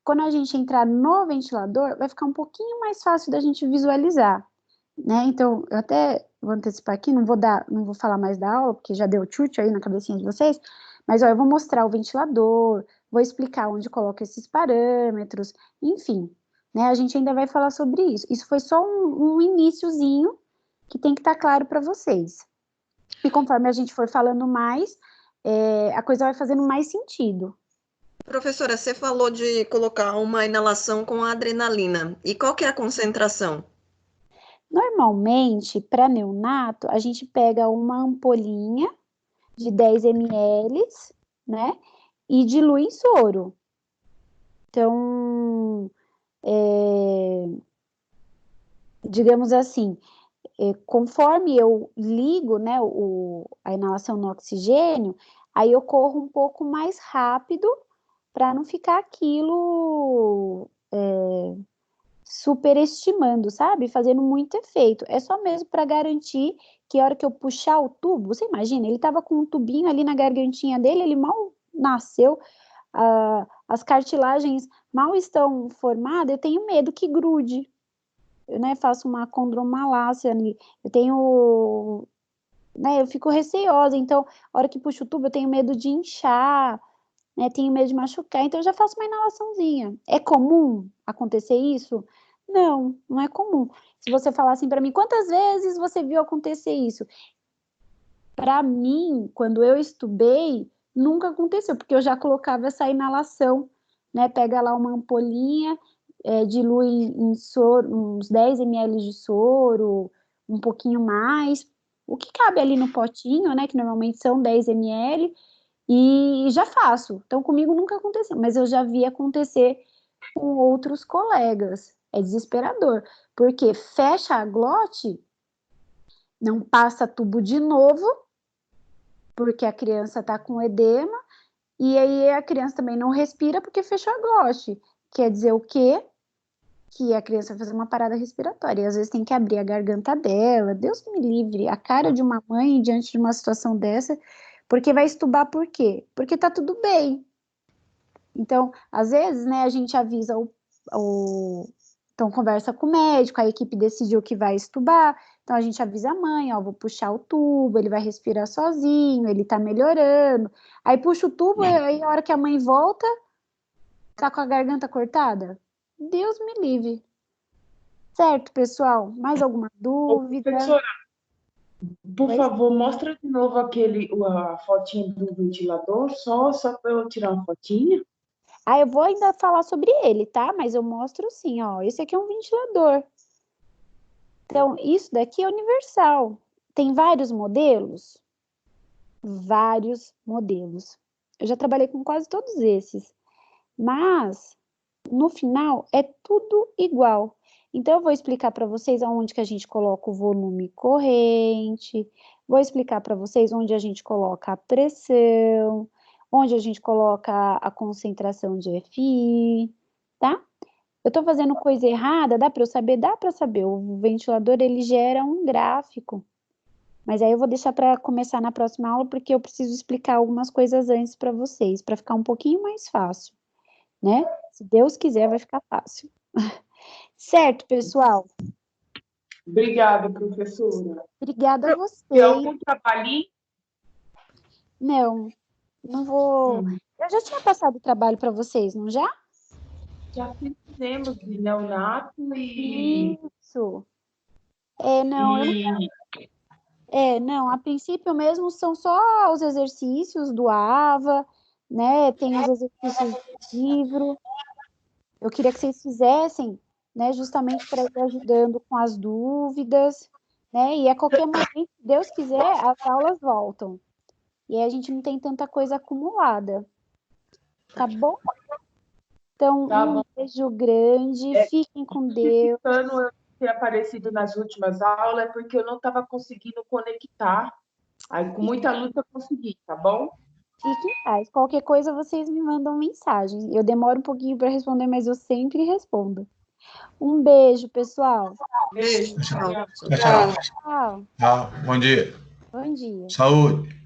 quando a gente entrar no ventilador, vai ficar um pouquinho mais fácil da gente visualizar, né? Então, eu até vou antecipar aqui, não vou falar mais da aula, porque já deu chute aí na cabecinha de vocês, mas ó, eu vou mostrar o ventilador, vou explicar onde coloca esses parâmetros, enfim, né? A gente ainda vai falar sobre isso. Isso foi só um iniciozinho que tem que estar claro para vocês. E conforme a gente for falando mais, a coisa vai fazendo mais sentido. Professora, você falou de colocar uma inalação com adrenalina. E qual que é a concentração? Normalmente, para neonato, a gente pega uma ampolinha de 10 ml, né? E dilui em soro. Então, digamos assim, conforme eu ligo, né, a inalação no oxigênio, aí eu corro um pouco mais rápido para não ficar aquilo superestimando, sabe? Fazendo muito efeito. É só mesmo para garantir que a hora que eu puxar o tubo, você imagina, ele tava com um tubinho ali na gargantinha dele, ele mal nasceu, as cartilagens mal estão formadas, eu tenho medo que grude. Eu, né, faço uma condromalácia ali, eu tenho, né, eu fico receosa, então, a hora que puxo o tubo, eu tenho medo de inchar, né, tenho medo de machucar, então eu já faço uma inalaçãozinha. É comum acontecer isso? Não, não é comum. Se você falar assim para mim, quantas vezes você viu acontecer isso? Para mim, quando eu estudei, nunca aconteceu, porque eu já colocava essa inalação, né? Pega lá uma ampolinha, dilui em soro, uns 10 ml de soro, um pouquinho mais, o que cabe ali no potinho, né? Que normalmente são 10 ml, e já faço. Então, comigo nunca aconteceu, mas eu já vi acontecer com outros colegas. É desesperador, porque fecha a glote, não passa tubo de novo, porque a criança está com edema, e aí a criança também não respira porque fechou a glote. Quer dizer o quê? Que a criança vai fazer uma parada respiratória, e às vezes tem que abrir a garganta dela. Deus me livre, a cara de uma mãe diante de uma situação dessa, porque vai estubar por quê? Porque tá tudo bem. Então, às vezes, né, a gente avisa então conversa com o médico, a equipe decidiu que vai estubar, então a gente avisa a mãe, ó, vou puxar o tubo, ele vai respirar sozinho, ele tá melhorando. Aí puxa o tubo, aí a hora que a mãe volta, tá com a garganta cortada. Deus me livre. Certo, pessoal? Mais alguma dúvida? Professora, por Pois- favor, mostra de novo a fotinha do ventilador, só para eu tirar uma fotinha. Ah, eu vou ainda falar sobre ele, tá? Mas eu mostro sim, ó. Esse aqui é um ventilador. Então, isso daqui é universal. Tem vários modelos? Vários modelos. Eu já trabalhei com quase todos esses. Mas, no final, é tudo igual. Então, eu vou explicar para vocês aonde que a gente coloca o volume corrente, vou explicar para vocês onde a gente coloca a pressão, onde a gente coloca a concentração de FI, tá? Eu estou fazendo coisa errada, dá para eu saber? Dá para saber. O ventilador, ele gera um gráfico. Mas aí eu vou deixar para começar na próxima aula, porque eu preciso explicar algumas coisas antes para vocês, para ficar um pouquinho mais fácil, né? Se Deus quiser, vai ficar fácil. Certo, pessoal? Obrigada, professora. Obrigada a Tem vocês. algum trabalhinho? Não vou. Eu já tinha passado o trabalho para vocês, não já? Já fizemos de neonato e Isso. Não, eu não, a princípio mesmo são só os exercícios do AVA, né? Tem os exercícios do livro. Eu queria que vocês fizessem, né? Justamente para ir ajudando com as dúvidas, né? E a qualquer momento, se Deus quiser, as aulas voltam. E aí a gente não tem tanta coisa acumulada. Tá bom? Então, Tá um bom. beijo grande, fiquem com Deus. Criticando eu ter aparecido nas últimas aulas é porque eu não estava conseguindo conectar. Aí, com muita luta, eu consegui, tá bom? Fiquem em paz. Qualquer coisa, vocês me mandam mensagem. Eu demoro um pouquinho para responder, mas eu sempre respondo. Um beijo, pessoal. Beijo. Tchau. Tchau, tchau. Tchau. Tchau. Bom dia. Bom dia. Saúde.